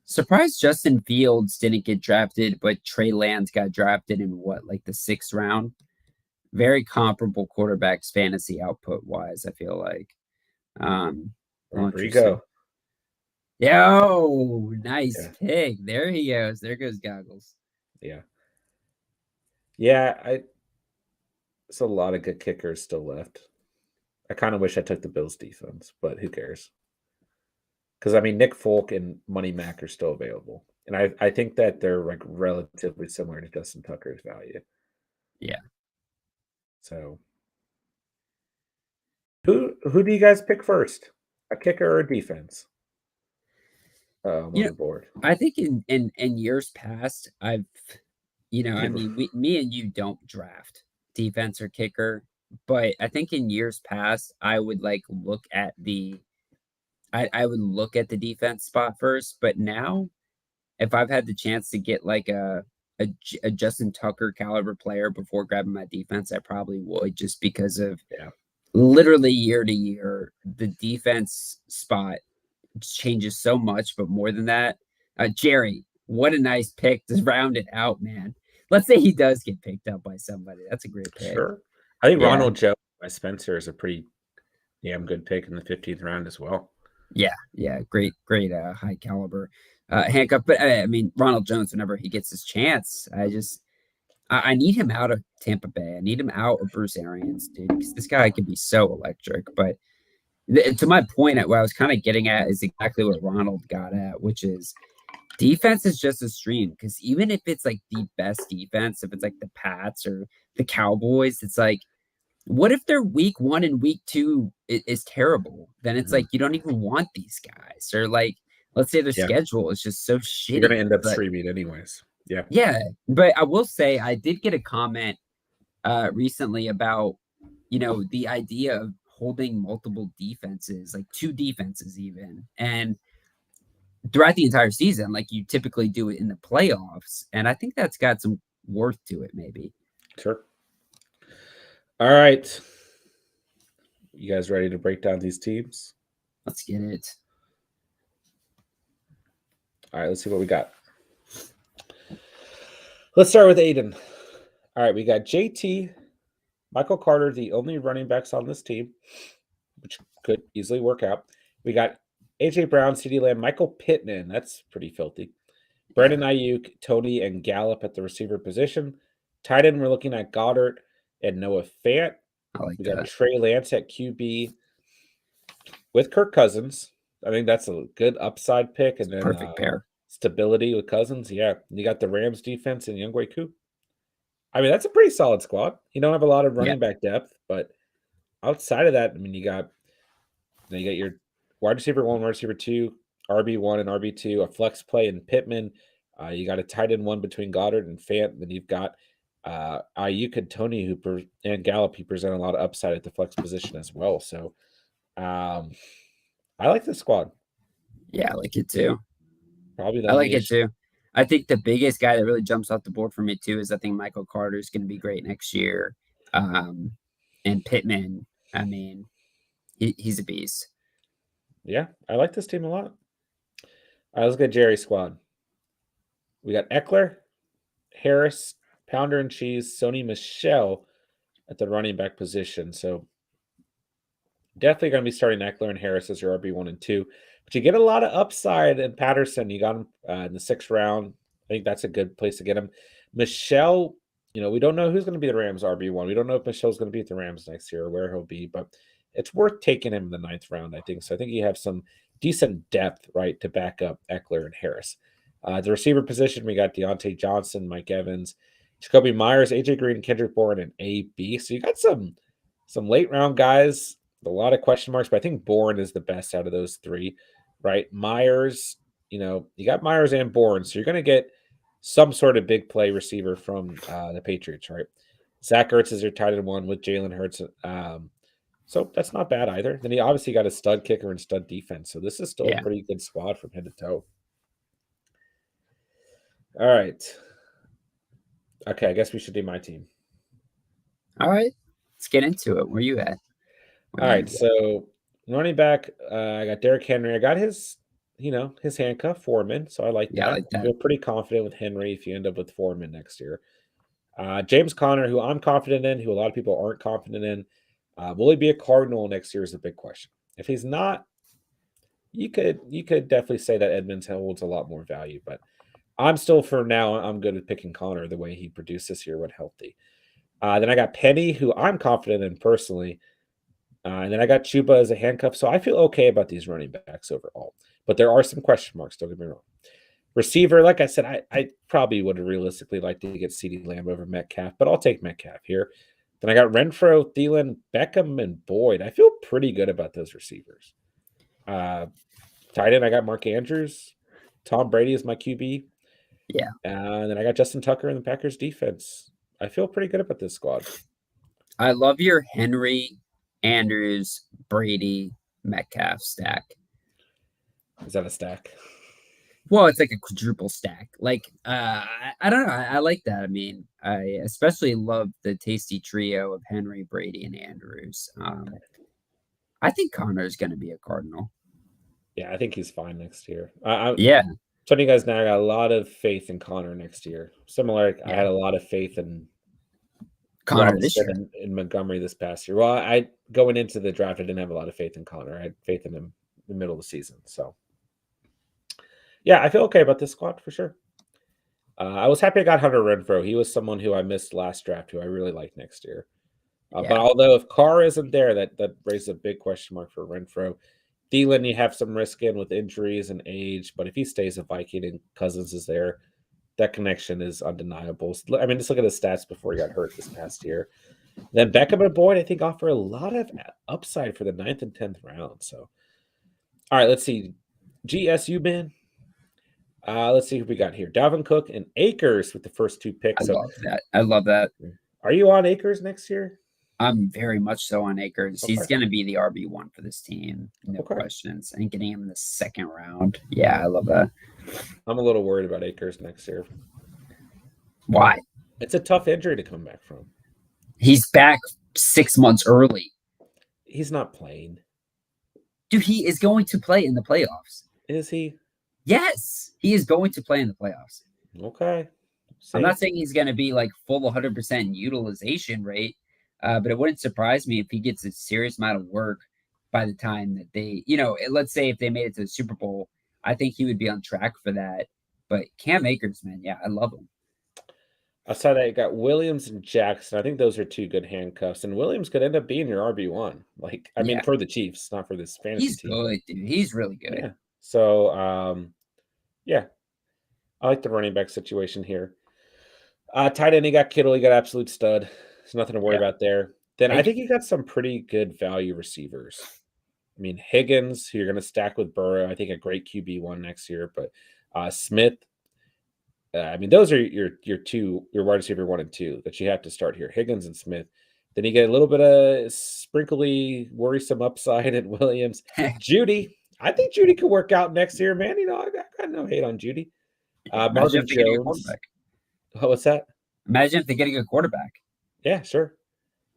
Surprised Justin Fields didn't get drafted, but Trey Lance got drafted in like the 6th round. Very comparable quarterbacks fantasy output wise, I feel like. Rodrigo. Yo, nice pick. There he goes. There goes Goggles. Yeah. Yeah, it's a lot of good kickers still left. I kind of wish I took the Bills defense, but who cares? Because I mean, Nick Folk and Money Mac are still available, and I think that they're like relatively similar to Justin Tucker's value. Yeah. So, who who do you guys pick first? A kicker or a defense? I'm You on know, the board. I think in years past, I mean, me and you don't draft defense or kicker, but I think in years past, I would like look at I would look at the defense spot first, but now if I've had the chance to get like a Justin Tucker caliber player before grabbing my defense, I probably would just because of Yeah, literally year to year, the defense spot changes so much, but more than that, Jerry, what a nice pick to round it out, man. Let's say he does get picked up by somebody. That's a great pick. sure. I think Yeah, Ronald Jones by Spencer is a pretty damn good pick in the 15th round as well. yeah. Great, high caliber handcuff. But I mean, Ronald Jones, whenever he gets his chance, I need him out of Tampa Bay. I need him out of Bruce Arians, dude, because this guy can be so electric. But to my point, what I was kind of getting at is exactly what Ronald got at, which is defense is just a stream. Because even if it's like the best defense, if it's like the Pats or the Cowboys, it's like, what if their week 1 and week 2 is terrible? Then it's like you don't even want these guys. Or like, let's say their Yeah, schedule is just so you're going shitty. to end up But streaming anyways. Yeah, yeah, but I will say I did get a comment recently about the idea of holding multiple defenses, like 2 defenses even, and throughout the entire season, like you typically do it in the playoffs. And I think that's got some worth to it, maybe. sure. All right. You guys ready to break down these teams? Let's get it. All right, let's see what we got. Let's start with Aiden. All right, we got JT, Michael Carter, the only running backs on this team, which could easily work out. We got AJ Brown, CeeDee Lamb, Michael Pittman. That's pretty filthy. Brandon Ayuk, Tony, and Gallup at the receiver position. Tight end, we're looking at Goddard and Noah Fant. I like We got that. Trey Lance at QB with Kirk Cousins. I think that's a good upside pick. And then Perfect pair. stability with Cousins. Yeah. And you got the Rams defense and Younghoe Koo. I mean, that's a pretty solid squad. You don't have a lot of running back depth, but outside of that, I mean, you got your wide receiver 1, wide receiver 2, RB1 and RB2, a flex play in Pittman. You got a tight end 1 between Goddard and Fant. Then you've got Ayuk and Tony and Gallup, who present a lot of upside at the flex position as well. So I like this squad. Yeah, I like it too. Probably the I like it niche. too. I think the biggest guy that really jumps off the board for me too is I think Michael Carter is going to be great next year. And Pittman, I mean, he's a beast. Yeah, I like this team a lot. All right, let's get Jerry's squad. We got Eckler, Harris, Pounder and Cheese, Sony Michelle at the running back position. So definitely going to be starting Eckler and Harris as your RB1 and 2. But you get a lot of upside in Patterson. You got him in the 6th round. I think that's a good place to get him. Michelle, we don't know who's going to be the Rams RB1. We don't know if Michelle's going to be at the Rams next year or where he'll be, but it's worth taking him in the 9th round, I think. So I think you have some decent depth, right, to back up Eckler and Harris. The receiver position, we got Deontay Johnson, Mike Evans, Jacoby Myers, AJ Green, Kendrick Bourne, and AB. So you got some late round guys, a lot of question marks, but I think Bourne is the best out of those 3, right? Myers, you got Myers and Bourne, so you're going to get some sort of big play receiver from the Patriots, right? Zach Ertz is your tight end 1 with Jalen Hurts. So that's not bad either. Then he obviously got a stud kicker and stud defense. So this is still a pretty good squad from head to toe. All right. Okay, I guess we should do my team. All right, let's get into it. Where you at? All right, so running back, I got Derrick Henry. I got his handcuff Foreman, so I like that. I like that. I feel pretty confident with Henry if you end up with Foreman next year. James Conner, who I'm confident in, who a lot of people aren't confident in. Will he be a Cardinal next year is a big question. If he's not, you could definitely say that Edmonds holds a lot more value, but I'm still, for now, I'm good at picking Connor the way he produced this year when healthy. Then I got Penny, who I'm confident in personally. And then I got Chuba as a handcuff. So I feel okay about these running backs overall. But there are some question marks, don't get me wrong. Receiver, like I said, I probably would have realistically liked to get CeeDee Lamb over Metcalf, but I'll take Metcalf here. Then I got Renfro, Thielen, Beckham, and Boyd. I feel pretty good about those receivers. Tight end, I got Mark Andrews. Tom Brady is my QB. Yeah. And then I got Justin Tucker in the Packers defense. I feel pretty good about this squad. I love your Henry, Andrews, Brady, Metcalf stack. Is that a stack? Well, it's like a quadruple stack. Like, I don't know. I like that. I mean, I especially love the tasty trio of Henry, Brady, and Andrews. I think Connor is going to be a Cardinal. Yeah, I think he's fine next year. Yeah, Telling you guys now, I got a lot of faith in Connor next year. Similar, I had a lot of faith in Connor this year. Robinson and Montgomery this past year. Well, I going into the draft, I didn't have a lot of faith in Connor. I had faith in him in the middle of the season. So, yeah, I feel okay about this squad for sure. I was happy I got Hunter Renfro. He was someone who I missed last draft, who I really like next year. But although if Carr isn't there, that raises a big question mark for Renfro. Thielen, you have some risk in with injuries and age, but if he stays a Viking and Cousins is there, that connection is undeniable. I mean, just look at his stats before he got hurt this past year. Then Beckham and Boyd, I think, offer a lot of upside for the 9th and 10th round. So, all right, let's see. GSU, man. Let's see who we got here. Dalvin Cook and Akers with the first 2 picks. I love that. I love that. Are you on Akers next year? I'm very much so on Akers. Okay. He's going to be the RB1 for this team. No questions. And getting him in the 2nd round. Yeah, I love that. I'm a little worried about Akers next year. Why? It's a tough injury to come back from. He's back 6 months early. He's not playing. Dude, he is going to play in the playoffs. Is he? Yes, he is going to play in the playoffs. Okay. I'm not saying he's going to be like full 100% utilization rate, but it wouldn't surprise me if he gets a serious amount of work by the time that they, let's say if they made it to the Super Bowl, I think he would be on track for that. But Cam Akers, man, yeah, I love him. Outside that, you got Williams and Jackson. I think those are 2 good handcuffs, and Williams could end up being your RB1. Like, I mean, for the Chiefs, not for this fantasy team. He's good, dude. He's really good. Yeah. So, yeah, I like the running back situation here. Tight end, you got Kittle. You got absolute stud. There's nothing to worry about there. Then I think you got some pretty good value receivers. I mean, Higgins, who you're going to stack with Burrow. I think a great QB1 next year. But Smith, I mean, those are your wide receiver 1 and 2 that you have to start here. Higgins and Smith. Then you get a little bit of sprinkly, worrisome upside at Williams. Judy. I think Judy could work out next year, man. I got no hate on Judy. Marvin Jones. What's that? Imagine if they get a good quarterback. Yeah, sure.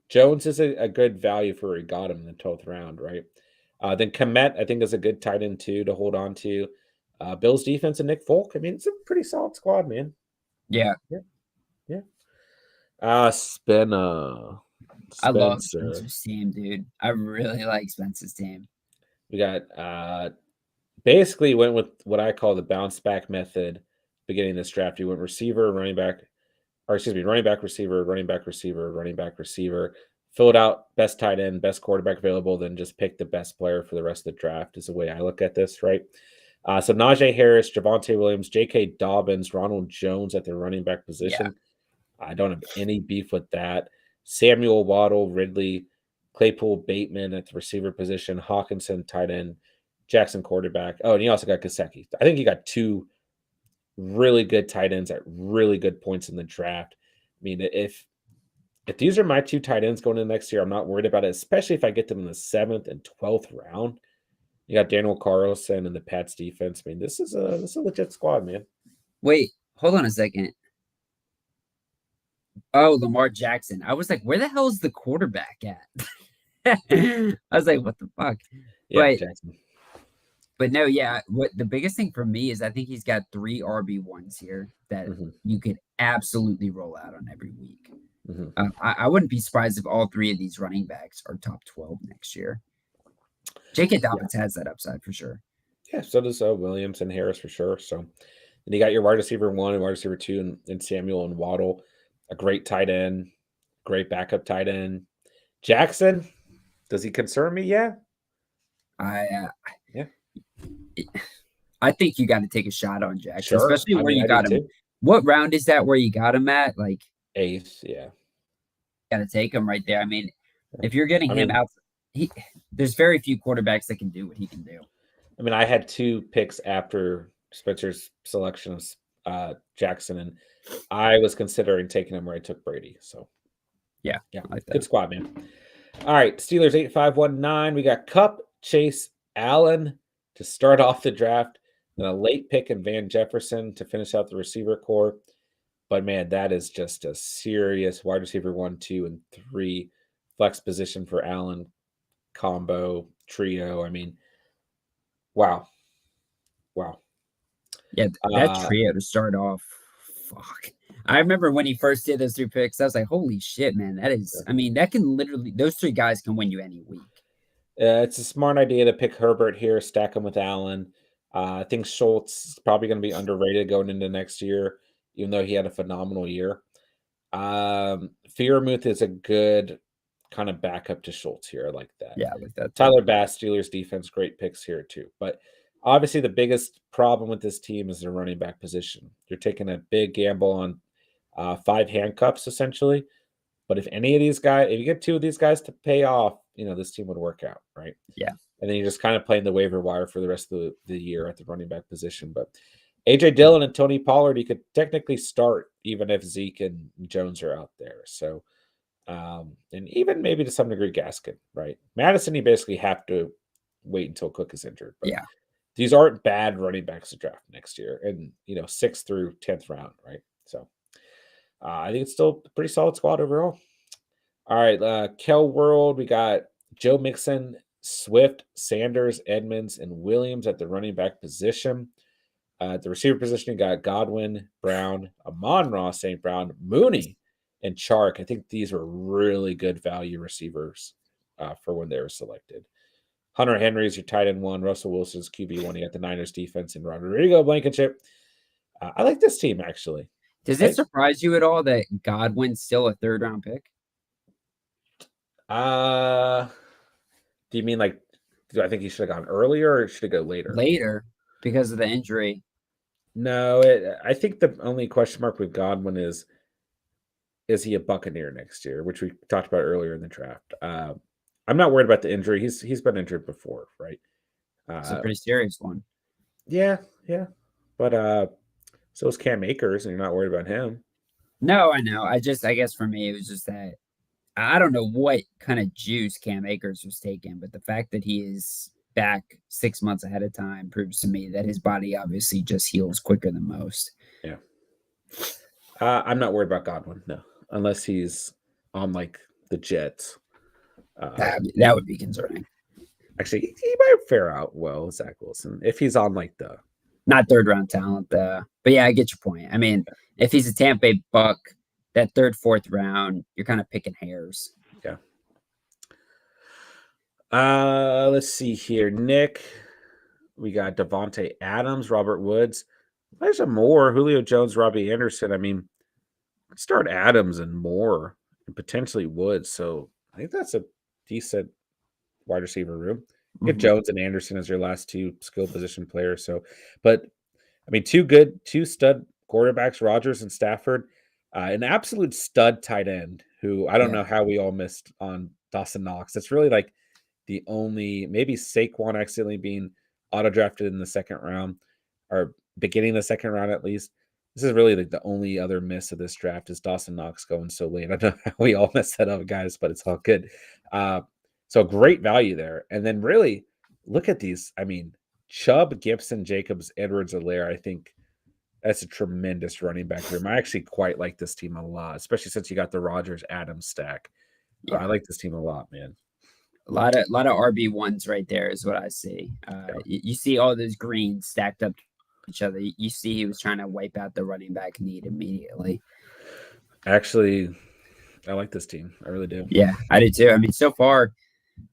Jones is a good value for where he got him in the 12th round, right? Then Komet, I think, is a good tight end too to hold on to. Bills defense and Nick Folk. I mean, it's a pretty solid squad, man. Yeah. Spencer. I love Spencer's team, dude. I really like Spencer's team. We got basically went with what I call the bounce back method beginning of this draft. You went receiver, running back, running back, receiver, running back, receiver, running back, receiver. Filled out best tight end, best quarterback available, then just pick the best player for the rest of the draft is the way I look at this, right? So Najee Harris, Javonte Williams, J.K. Dobbins, Ronald Jones at the running back position. Yeah. I don't have any beef with that. Samuel, Waddle, Ridley, Claypool, Bateman at the receiver position, Hawkinson, tight end, Jackson, quarterback. Oh, and you also got Gesicki. I think you got 2 really good tight ends at really good points in the draft. I mean, if these are my 2 tight ends going into next year, I'm not worried about it, especially if I get them in the 7th and 12th round. You got Daniel Carlson and the Pats defense. I mean, this is a legit squad, man. Wait, hold on a second. Oh, Lamar Jackson. I was like, where the hell is the quarterback at? I was like, what the fuck? Yeah, Jackson. But no, yeah. What the biggest thing for me is I think he's got 3 RB1s here that you could absolutely roll out on every week. I wouldn't be surprised if all 3 of these running backs are top 12 next year. J.K. Dobbins has that upside for sure. Yeah, so does Williams and Harris for sure. So then you got your wide receiver 1 and wide receiver 2 and Samuel and Waddle. A great tight end, great backup tight end. Jackson, does he concern me? Yeah. I think you got to take a shot on Jackson, sure. Especially where you got him. Too. What round is that where you got him at? Like 8th, yeah. got to take him right there. I mean, if you're getting I him mean, out, there's very few quarterbacks that can do what he can do. I had 2 picks after Spencer's selection of Jackson, and I was considering taking him where I took Brady. So Yeah, yeah, I like good that. squad, man. All right, Steelers 8519. We got Cup, Chase, Allen to start off the draft, and a late pick in Van Jefferson to finish out the receiver core. But man, that is just a serious wide receiver 1, 2, and 3 flex position for Allen combo trio. I mean, wow, wow. Yeah, that Uh, trio to start off. Fuck. I remember when he first did those 3 picks, I was like, holy shit, man. That is, I mean, that can literally, those 3 guys can win you any week. it's a smart idea to pick Herbert here, stack him with Allen. I think Schultz is probably going to be underrated going into next year, even though he had a phenomenal year. Fearmouth is a good kind of backup to Schultz here. I like that. Yeah, I like that too. Tyler Bass, Steelers defense, great picks here too. But obviously, the biggest problem with this team is their running back position. You're taking a big gamble on 5 handcuffs essentially. But if any of these guys, if you get 2 of these guys to pay off, this team would work out, right? Yeah. And then you're just kind of playing the waiver wire for the rest of the year at the running back position. But AJ Dillon and Tony Pollard, you could technically start even if Zeke and Jones are out there. So, and even maybe to some degree Gaskin, right? Madison, you basically have to wait until Cook is injured. But Yeah. these aren't bad running backs to draft next year, and 6th through 10th round, right? So, I think it's still a pretty solid squad overall. All right, Kel World, we got Joe Mixon, Swift, Sanders, Edmonds, and Williams at the running back position. At the receiver position, you got Godwin, Brown, Amon-Ra, St. Brown, Mooney, and Chark. I think these were really good value receivers for when they were selected. Hunter Henry's your tight end 1, Russell Wilson's QB 1. You got the Niners defense and Rodrigo Blankenship. I like this team actually. Does it I, surprise you at all that Godwin's still a 3rd round pick? uh, do you mean like? Do I think he should have gone earlier or should have go later? Later because of the injury. No, I think the only question mark with Godwin is he a Buccaneer next year, which we talked about earlier in the draft. I'm not worried about the injury. He's been injured before, right? It's a Uh, pretty serious one. yeah, yeah, but so is Cam Akers, and you're not worried about him. No, I know. I guess for me, it was just that I don't know what kind of juice Cam Akers was taking, but the fact that he is back 6 months ahead of time proves to me that his body obviously just heals quicker than most. Yeah, I'm not worried about Godwin, no, unless he's on like the Jets. That would be concerning. Actually, he might fare out well, Zach Wilson, if he's on like the Not 3rd round talent, but yeah, I get your point. I mean, if he's a Tampa Bay Buck, that 3rd, 4th round, you're kind of picking hairs. yeah. Let's see here. Nick, we got Devontae Adams, Robert Woods. There's a Moore, Julio Jones, Robbie Anderson. I mean, start Adams and Moore and potentially Woods. So I think that's a decent wide receiver room. Get Jones and Anderson as your last 2 skill position players. So, but I mean, 2 stud quarterbacks, Rodgers and Stafford, an absolute stud tight end who I don't Yeah. know how we all missed on Dawson Knox. It's really like the only, maybe Saquon accidentally being auto drafted in the 2nd round or beginning the 2nd round at least. This is really like the only other miss of this draft is Dawson Knox going so late. I don't know how we all messed that up, guys, but it's all good. So great value there. And then really look at these. I mean, Chubb, Gibson, Jacobs, Edwards, Alaire. I think that's a tremendous running back room. I actually quite like this team a lot, especially since you got the Rodgers Adams stack. I Yeah. like this team a lot, man. A lot of RB1s right there is what I see. Yeah. You see all those greens stacked up to each other. You see he was trying to wipe out the running back need immediately. Actually, I like this team. I really do. Yeah, I did too. I mean, so far,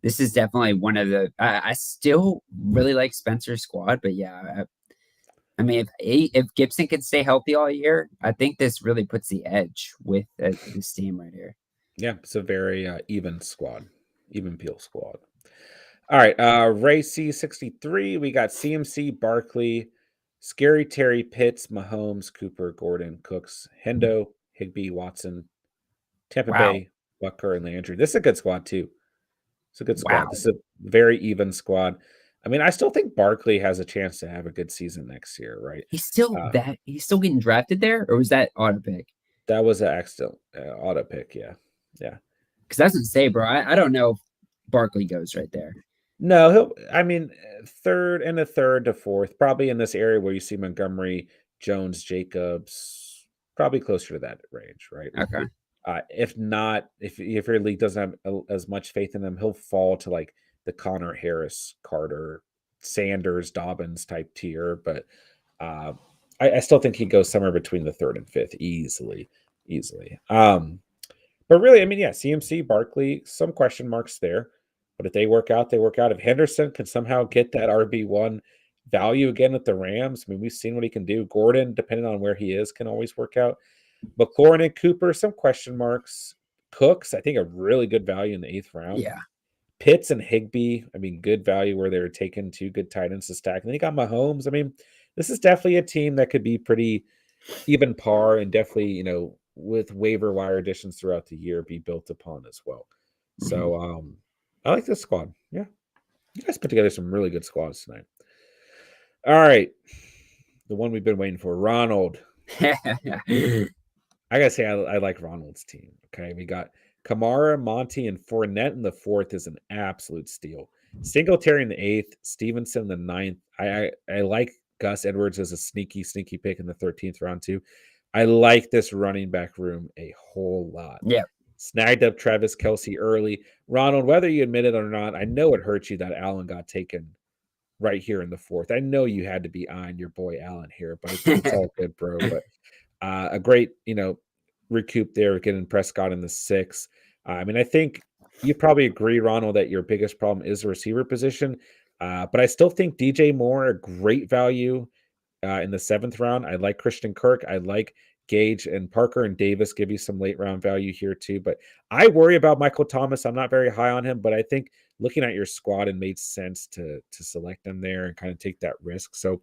this is definitely one of the. I still really like Spencer's squad, but yeah, I mean, if Gibson can stay healthy all year, I think this really puts the edge with this team right here. Yeah, it's a very even squad, even peel squad. All right, Ray C63. We got CMC, Barkley, Scary Terry, Pitts, Mahomes, Cooper, Gordon, Cooks, Hendo, Higby, Watson, Tampa Wow, Bay. Bucker and Landry. This is a good squad too. It's a good squad. This Wow. is a very even squad. I mean, I still think Barkley has a chance to have a good season next year, right? Uh, He's still getting drafted there, or was that auto pick? that was an accident auto pick. Yeah, yeah. Because that's what say, bro. I don't know if Barkley goes right there. No, he'll. I mean, third and a third to fourth, probably in this area where you see Montgomery, Jones, Jacobs, probably closer to that range, right? Okay. If not, if your league doesn't have as much faith in him, he'll fall to like the Connor Harris, Carter, Sanders, Dobbins type tier. But uh, I still think he goes somewhere between the third and fifth easily, easily. But really, I mean, yeah, CMC, Barkley, some question marks there. But if they work out, they work out. If Henderson can somehow get that RB1 value again with the Rams, I mean, we've seen what he can do. Gordon, depending on where he is, can always work out. McLaurin and Cooper, some question marks. Cooks, I think a really good value in the 8th round. Yeah. Pitts and Higbee, I mean, good value where they were taking two good tight ends to stack. And then you got Mahomes. I mean, this is definitely a team that could be pretty even par and definitely, with waiver wire additions throughout the year be built upon as well. Mhm. So I like this squad. Yeah. You guys put together some really good squads tonight. All right. The one we've been waiting for, Ronald. I gotta say, I like Ronald's team. Okay, we got Kamara, Monty, and Fournette in the 4th is an absolute steal. Singletary in the 8th, Stevenson in the 9th. I like Gus Edwards as a sneaky pick in the 13th round too. I like this running back room a whole lot. Yeah. Snagged up Travis Kelsey early. Ronald, whether you admit it or not, I know it hurt you that Allen got taken right here in the 4th. I know you had to be eyeing your boy Allen here, but it's all good, bro. But a great, recoup there, getting Prescott in the 6th. I mean, I think you probably agree, Ronald, that your biggest problem is the receiver position. But I still think DJ Moore, a great value in the 7th round. I like Christian Kirk. I like Gage and Parker and Davis give you some late round value here too. But I worry about Michael Thomas. I'm not very high on him, but I think looking at your squad, it made sense to select him there and kind of take that risk. So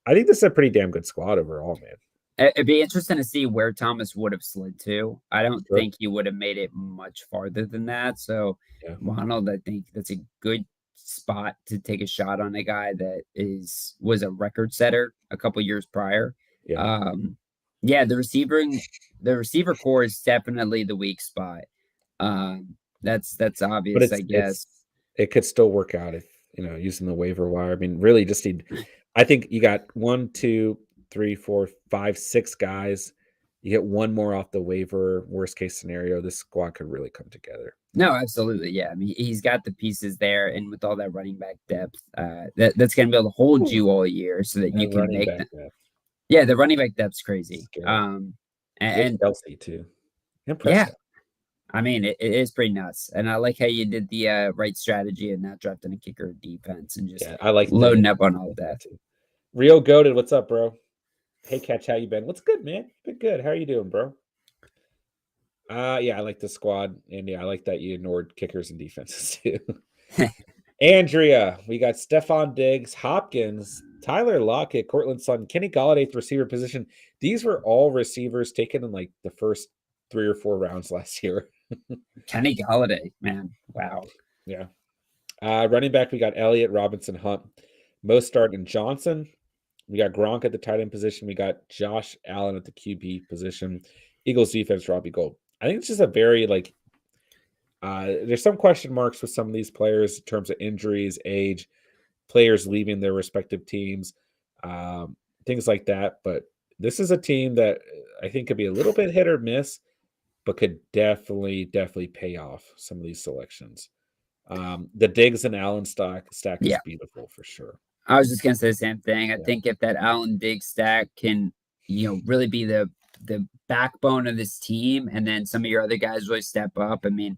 I think this is a pretty damn good squad overall, man. It'd be interesting to see where Thomas would have slid to. I don't Sure. think he would have made it much farther than that. So, Yeah. Ronald, I think that's a good spot to take a shot on a guy that was a record setter a couple years prior. Yeah. Yeah, the receiver core is definitely the weak spot. That's But obvious, I it's guess. it could still work out if, using the waiver wire. I mean, really just need I think you got 1, 2, 3, 4, 5, 6 guys. You get one more off the waiver, worst case scenario, this squad could really come together. No, absolutely. Yeah. I mean, he's got the pieces there, and with all that running back depth, that's going to be able to hold Ooh, you all year so that you and can running make back them. depth. Yeah, the running back depth's crazy. Scary. With And Kelsey too. And yeah, Prescott. I mean, it is pretty nuts. And I like how you did the right strategy and not drafting a kicker or defense and just Yeah, I like the loading up on all of that. too. Rio Goaded, what's up, bro? Hey Catch, how you been? What's good, man? Been good. How are you doing, bro? Yeah, I like the squad, and yeah, I like that you ignored kickers and defenses too. Andrea, we got Stephon Diggs, Hopkins, Tyler Lockett, Cortland Sutton, Kenny Galladay, receiver position. These were all receivers taken in like the first 3 or 4 rounds last year. Kenny Galladay, man. Wow. Yeah. Running back, we got Elliott, Robinson, Hunt, Mostard, and Johnson. We got Gronk at the tight end position. We got Josh Allen at the QB position. Eagles defense, Robbie Gold. I think it's just a very there's some question marks with some of these players in terms of injuries, age, players leaving their respective teams, things like that. But this is a team that I think could be a little bit hit or miss, but could definitely pay off some of these selections. The Diggs and Allen stack is Yeah. beautiful for sure. I was just gonna say the same thing. I Yeah. think if that Allen Diggs stack can, really be the backbone of this team, and then some of your other guys really step up. I mean,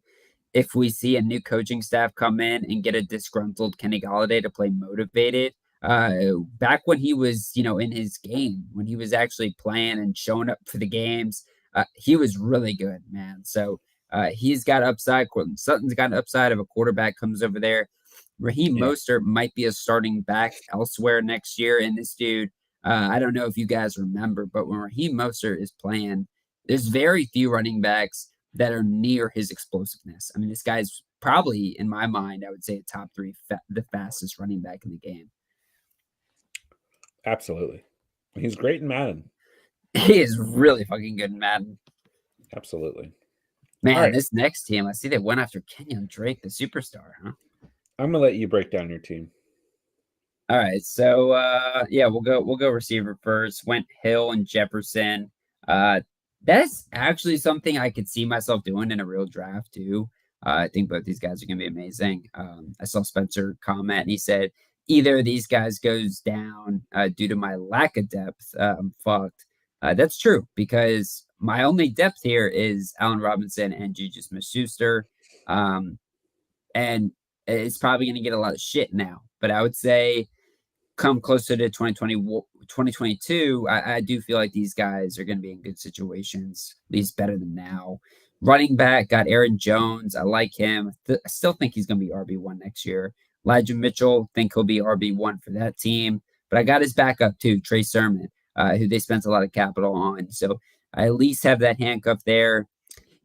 if we see a new coaching staff come in and get a disgruntled Kenny Galladay to play motivated, back when he was, in his game, when he was actually playing and showing up for the games, he was really good, man. So he's got upside. Courtland Sutton's got upside if a quarterback comes over there. Raheem Yeah. Mostert might be a starting back elsewhere next year. And this dude, I don't know if you guys remember, but when Raheem Mostert is playing, there's very few running backs that are near his explosiveness. I mean, this guy's probably, in my mind, I would say a top three, the fastest running back in the game. Absolutely. He's great in Madden. He is really fucking good in Madden. Absolutely. Man, All right. this next team, I see they went after Kenyon Drake, the superstar, huh? I'm gonna let you break down your team. All right, so yeah, we'll go receiver first. Went Hill and Jefferson. That's actually something I could see myself doing in a real draft too. I think both these guys are gonna be amazing. I saw Spencer comment and he said either of these guys goes down due to my lack of depth. I'm fucked. That's true because my only depth here is Allen Robinson and Juju Smith-Schuster. And it's probably going to get a lot of shit now. But I would say come closer to 2022, I do feel like these guys are going to be in good situations, at least better than now. Running back, got Aaron Jones. I like him. I still think he's going to be RB1 next year. Elijah Mitchell, think he'll be RB1 for that team. But I got his backup too, Trey Sermon, who they spent a lot of capital on. So I at least have that handcuff there.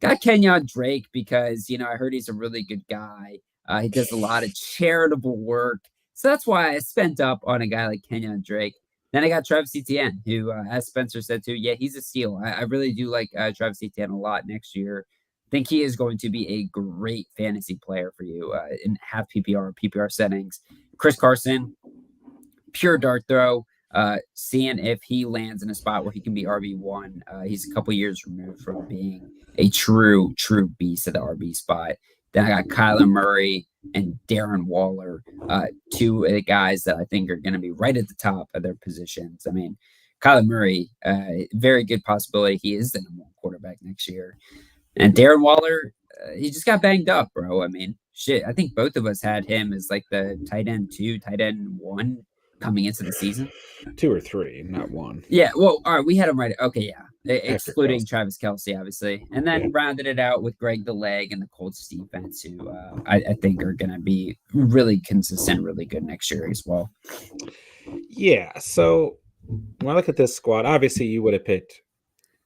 Got Kenyon Drake because, I heard he's a really good guy. He does a lot of charitable work. So that's why I spent up on a guy like Kenyon Drake. Then I got Travis Etienne, who, as Spencer said too, yeah, he's a steal. I really do like Travis Etienne a lot next year. I think he is going to be a great fantasy player for you in half PPR or PPR settings. Chris Carson, pure dart throw. Seeing if he lands in a spot where he can be RB1. He's a couple years removed from being a true beast at the RB spot. Then I got Kyler Murray and Darren Waller, two of the guys that I think are going to be right at the top of their positions. I mean, Kyler Murray, very good possibility he is the number one quarterback next year. And Darren Waller, he just got banged up, bro. I mean, shit, I think both of us had him as like the tight end 2, tight end 1 coming into the season. 2 or 3, not 1. Yeah, well, all right, we had him right. Okay, yeah, excluding Kelce. Travis Kelce, obviously, and then rounded it out with Greg the Leg and the Colts defense, who I think are going to be really consistent, really good next year as well. Yeah. So when I look at this squad, obviously you would have picked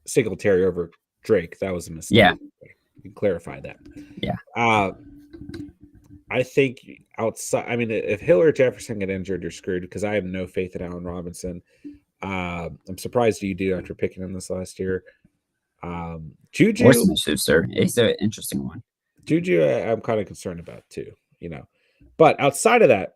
Singletary over Drake. That was a mistake. Yeah. You can clarify that. Yeah. I think outside, I mean, if Hill or Jefferson get injured, you're screwed because I have no faith in Allen Robinson. I'm surprised you do after picking him this last year. Juju, Schuster, it's an interesting one. Juju, I'm kind of concerned about too, But outside of that,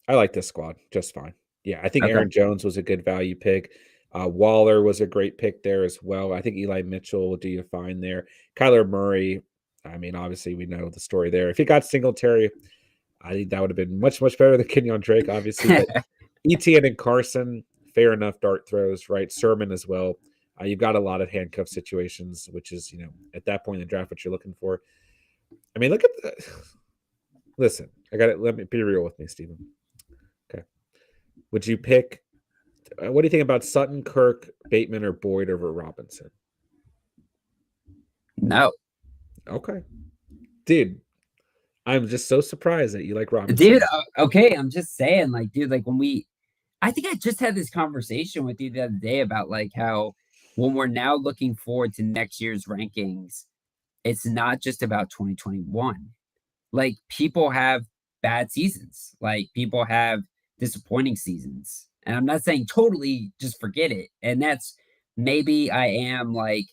I like this squad just fine. Yeah, I think Aaron Jones was a good value pick. Waller was a great pick there as well. I think Eli Mitchell will do you fine there. Kyler Murray, I mean, obviously we know the story there. If he got Singletary, I think that would have been much, much better than Kenyon Drake, obviously. But Etienne and Carson, fair enough dart throws, right? Sermon as well. You've got a lot of handcuff situations, which is, at that point in the draft, what you're looking for. I mean, look at the – listen, I got it. Let me be real with me, Stephen. Okay. Would you pick – what do you think about Sutton, Kirk, Bateman, or Boyd over Robinson? No. Okay. Dude, I'm just so surprised that you like Robinson. Dude, okay, I'm just saying, like, dude, like I think I just had this conversation with you the other day about like how when we're now looking forward to next year's rankings, it's not just about 2021. Like people have bad seasons, like people have disappointing seasons. And I'm not saying totally just forget it. And that's maybe I am like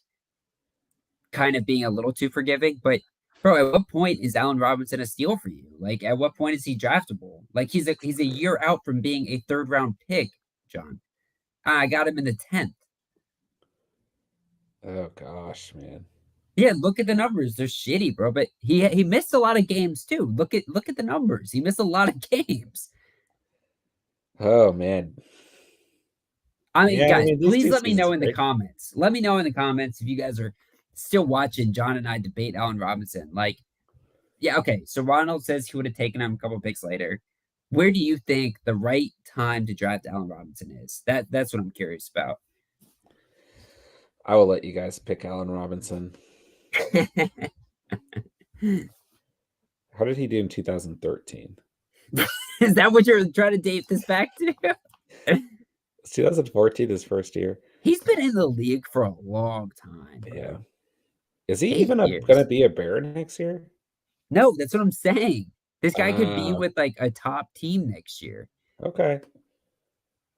kind of being a little too forgiving, but bro, at what point is Allen Robinson a steal for you? Like, at what point is he draftable? Like, he's a year out from being a 3rd round pick, John. I got him in the 10th. Oh gosh, man. Yeah, look at the numbers. They're shitty, bro. But he missed a lot of games too. Look at the numbers. He missed a lot of games. Oh man. I mean, guys, please let me know in the comments. Let me know in the comments if you guys are still watching John and I debate Allen Robinson. Like, yeah, okay. So Ronald says he would have taken him a couple picks later. Where do you think the right time to draft Allen Robinson is? That's what I'm curious about. I will let you guys pick Allen Robinson. How did he do in 2013? Is that what you're trying to date this back to? 2014 his first year. He's been in the league for a long time. Bro. Yeah. Is he 8 even going to years. be a Bear next year? No, that's what I'm saying. This guy could be Uh, with like a top team next year. okay.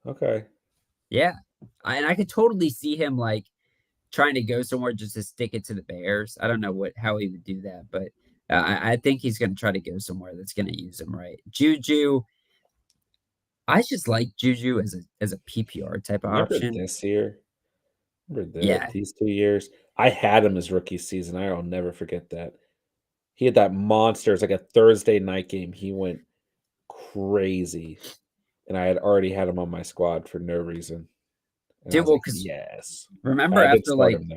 Okay. Yeah. And I could totally see him like trying to go somewhere just to stick it to the Bears. I don't know how he would do that, but I think he's going to try to go somewhere that's going to use him right. Juju, I just like Juju as a PPR type of Remember option. this year? Remember Yeah, these 2 years? I had him his rookie season. I'll never forget that. He had that monster. It's like a Thursday night game. He went crazy, and I had already had him on my squad for no reason. And I dude. was Well, like, because yes. remember I did after start like him though.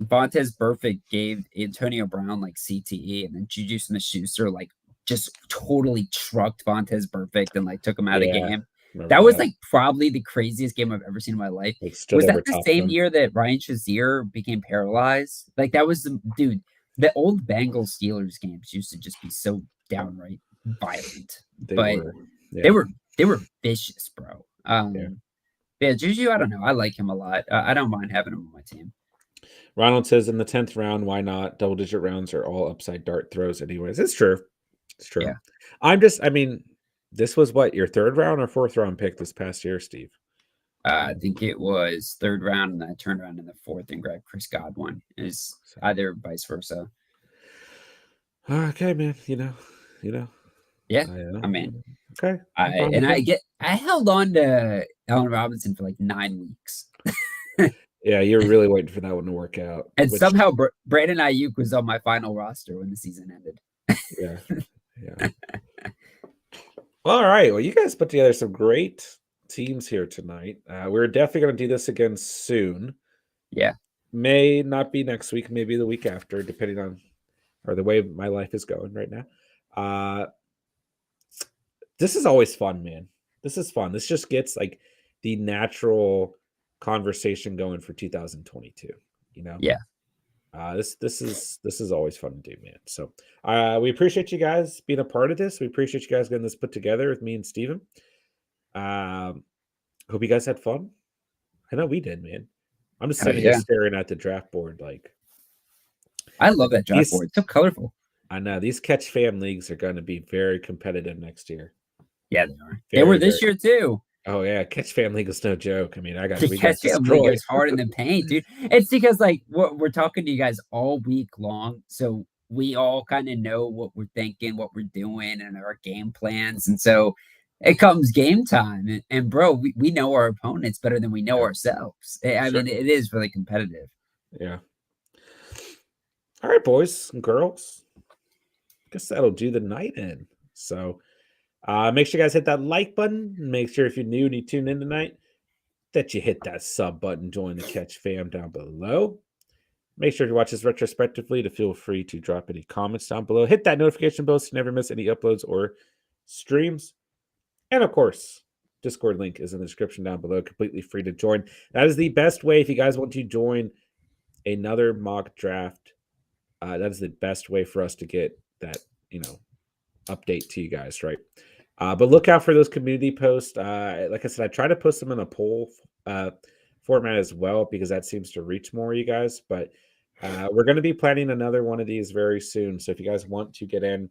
Vontez Burfict gave Antonio Brown like CTE, and then Juju Smith-Schuster like just totally trucked Vontez Burfict and like took him out of the Yeah, game. remember That was that. like probably the craziest game I've ever seen in my life. Like stood Was over that the top of same him. year that Ryan Shazier became paralyzed? Like that was the dude. The old Bengals Steelers games used to just be so downright violent, They but were. they Yeah. were they were vicious, bro. Yeah. Yeah, Juju, I don't know. I like him a lot. I don't mind having him on my team. Ronald says in the 10th round, why not? Double digit rounds are all upside dart throws, anyways. It's true. It's true. Yeah. I mean, this was what, your third round or fourth round pick this past year, Steve? I think it was third round, and then I turned around in the fourth and grabbed Chris Godwin. Is So, either vice versa. okay, man. You know, Yeah, I I mean, okay. I I'm fine and with I that. get I held on to Allen Robinson for like 9 weeks, Yeah, you're really waiting for that one to work out, and which, somehow Brandon Ayuk was on my final roster when the season ended. yeah, yeah. All right. Well, you guys put together some great teams here tonight. We're definitely going to do this again soon. Yeah, May not be next week, maybe the week after, depending on or the way my life is going right now. Uh, this is always fun, man. This is fun. This just gets like the natural conversation going for 2022. You know, yeah. this is always fun to do, man. So we appreciate you guys being a part of this. We appreciate you guys getting this put together with me and Steven. Hope you guys had fun. I know we did, man. I'm just Oh sitting here yeah, staring at the draft board I love like that draft these. board. It's so colorful. I know these catch fam leagues are going to be very competitive next year. Yeah, they are. They were Very, this very. year too. Oh yeah, catch fan league is no joke. I mean, The we got catch family destroyed. goes hard in the paint, dude. It's because like we're talking to you guys all week long, so we all kind of know what we're thinking, what we're doing, and our game plans. And so it comes game time, and bro, we know our opponents better than we know Yeah, ourselves. I sure. mean, it is really competitive. Yeah. All right, boys and girls. Guess that'll do the night in. So make sure you guys hit that like button. Make sure if you're new and you tune in tonight, that you hit that sub button, join the catch fam down below. Make sure to watch this retrospectively to feel free to drop any comments down below. Hit that notification bell so you never miss any uploads or streams. And of course, Discord link is in the description down below, completely free to join. That is the best way if you guys want to join another mock draft. That is the best way for us to get that, update to you guys, right? But look out for those community posts. Like I said, I try to post them in a poll format as well because that seems to reach more of you guys. But we're going to be planning another one of these very soon. So if you guys want to get in,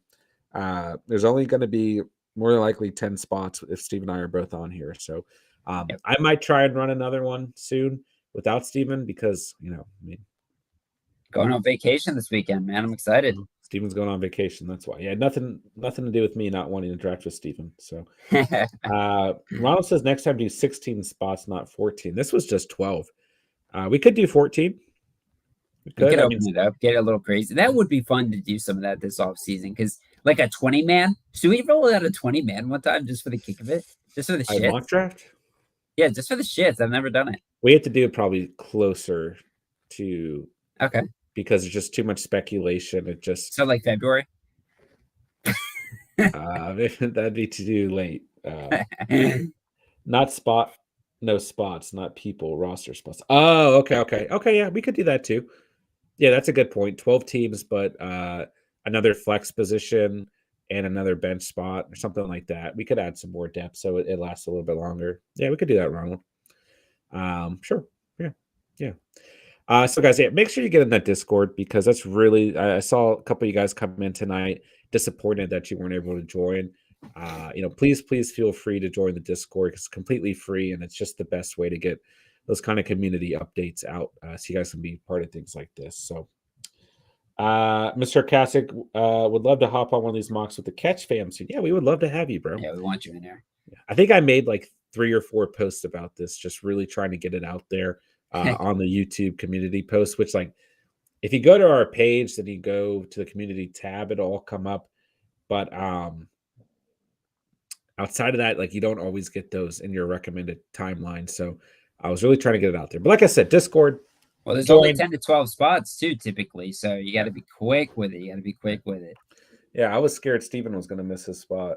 there's only going to be more than likely 10 spots if Steve and I are both on here. So Yep. I might try and run another one soon without Steven because, I mean, Going on vacation this weekend, man. I'm excited. Steven's going on vacation. That's why. Yeah, nothing to do with me not wanting to draft with Steven. So Ronald says next time do 16 spots, not 14. This was just 12. We could do 14. We We could. could I mean, open it up, get it a little crazy. That would be fun to do some of that this off season because, like a 20-man. Should we roll out a 20-man one time just for the kick of it? Just for the I mock shits? draft. Yeah, just for the shits. I've never done it. We have to do it probably closer to Okay. because it's just too much speculation. It just So, like February? that'd be too late. Not spot, no spots, not people, roster spots. Oh, okay. Yeah, we could do that too. Yeah, that's a good point. 12 teams, but another flex position and another bench spot or something like that. We could add some more depth so it lasts a little bit longer. Yeah, we could do that, Ronald. Sure. Yeah. So guys, yeah, make sure you get in that Discord because that's really I saw a couple of you guys come in tonight, disappointed that you weren't able to join. Please feel free to join the Discord. It's completely free and it's just the best way to get those kind of community updates out, so you guys can be part of things like this. So Mr. Kasich would love to hop on one of these mocks with the Catch fam soon. Yeah, we would love to have you, bro. Yeah, we want you in there. I think I made like 3 or 4 posts about this, just really trying to get it out there on the YouTube community post, which like if you go to our page, then you go to the community tab, it'll all come up. But outside of that, like you don't always get those in your recommended timeline. So I was really trying to get it out there. But like I said, Discord. Well, there's join. only 10 to 12 spots too, typically. So you got to be quick with it. You got to be quick with it. Yeah, I was scared Steven was going to miss his spot.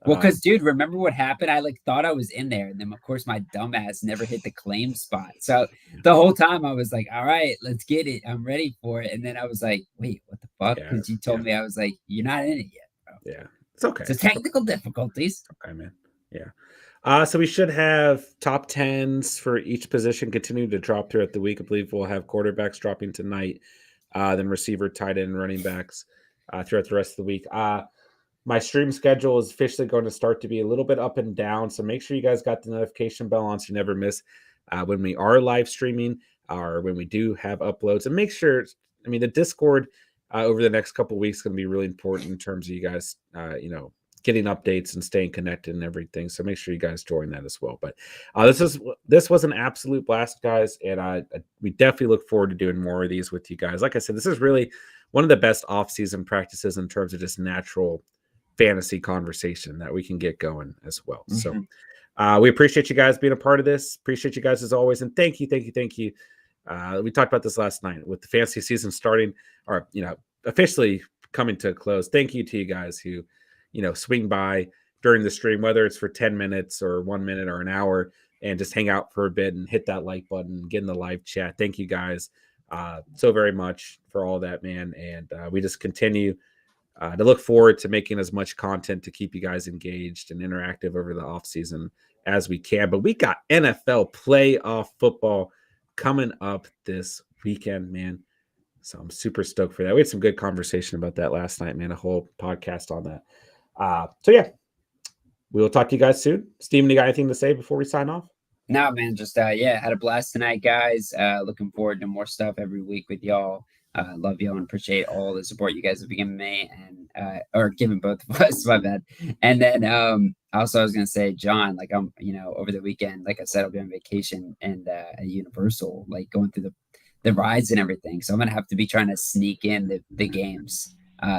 Well, because dude, remember what happened? I like thought I was in there, and then of course my dumbass never hit the claim spot. So the whole time I was like, "All right, let's get it. I'm ready for it." And then I was like, "Wait, what the fuck?" Because you told me I was like, "You're not in it yet, bro." Yeah, it's okay. It's technical difficulties. Okay, man. Yeah. So we should have top 10s for each position continue to drop throughout the week. I believe we'll have quarterbacks dropping tonight, then receiver, tight end, running backs throughout the rest of the week. My stream schedule is officially going to start to be a little bit up and down. So make sure you guys got the notification bell on so you never miss when we are live streaming or when we do have uploads. And make sure, the Discord over the next couple of weeks is going to be really important in terms of you guys, getting updates and staying connected and everything. So make sure you guys join that as well. But this was an absolute blast, guys. And we definitely look forward to doing more of these with you guys. Like I said, this is really one of the best off-season practices in terms of just natural fantasy conversation that we can get going as well. Mm-hmm. So we appreciate you guys being a part of this. Appreciate you guys as always. And thank you. We talked about this last night with the fantasy season starting or, officially coming to a close. Thank you to you guys who, swing by during the stream, whether it's for 10 minutes or 1 minute or an hour and just hang out for a bit and hit that like button, get in the live chat. Thank you guys so very much for all that, man. And we just continue to look forward to making as much content to keep you guys engaged and interactive over the off season as we can. But we got NFL playoff football coming up this weekend, man. So I'm super stoked for that. We had some good conversation about that last night, man. A whole podcast on that. So yeah, we will talk to you guys soon. Steven, you got anything to say before we sign off? No, man, just had a blast tonight, guys. Looking forward to more stuff every week with y'all. Love y'all and appreciate all the support you guys have been giving me and or giving both of us, my bad. And then also I was gonna say, John, like I'm, over the weekend, like I said, I'll be on vacation and at Universal, like going through the rides and everything. So I'm gonna have to be trying to sneak in the games.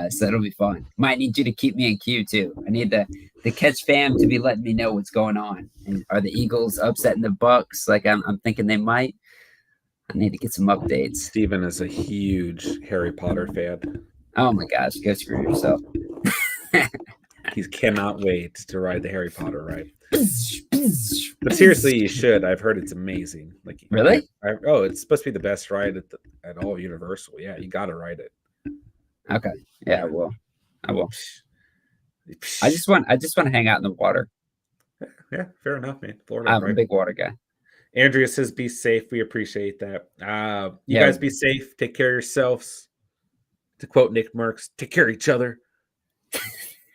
So that'll be fun. Might need you to keep me in queue too. I need the Catch fam to be letting me know what's going on. And are the Eagles upsetting the Bucks? Like I'm thinking they might. I need to get some updates. Steven is a huge Harry Potter fan. Oh my gosh, go screw yourself. He cannot wait to ride the Harry Potter ride. But seriously, you should. I've heard it's amazing. Like really? It's supposed to be the best ride at all Universal. Yeah, you got to ride it. Okay. Yeah, I will. I just want to hang out in the water. Yeah, fair enough, man. Florida, I'm a big water guy. Andrea says, "Be safe." We appreciate that. You guys be safe. Take care of yourselves. To quote Nick Merckx, take care of each other.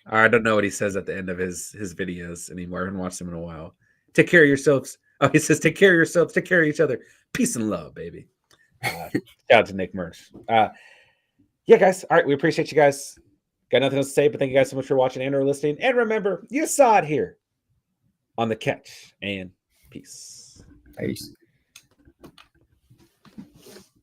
I don't know what he says at the end of his videos anymore. I haven't watched them in a while. Take care of yourselves. Oh, he says, take care of yourselves. Take care of each other. Peace and love, baby. Shout out to Nick Merckx. Yeah, guys. All right. We appreciate you guys. Got nothing else to say, but thank you guys so much for watching and or listening. And remember, you saw it here on The Catch. And peace. Peace.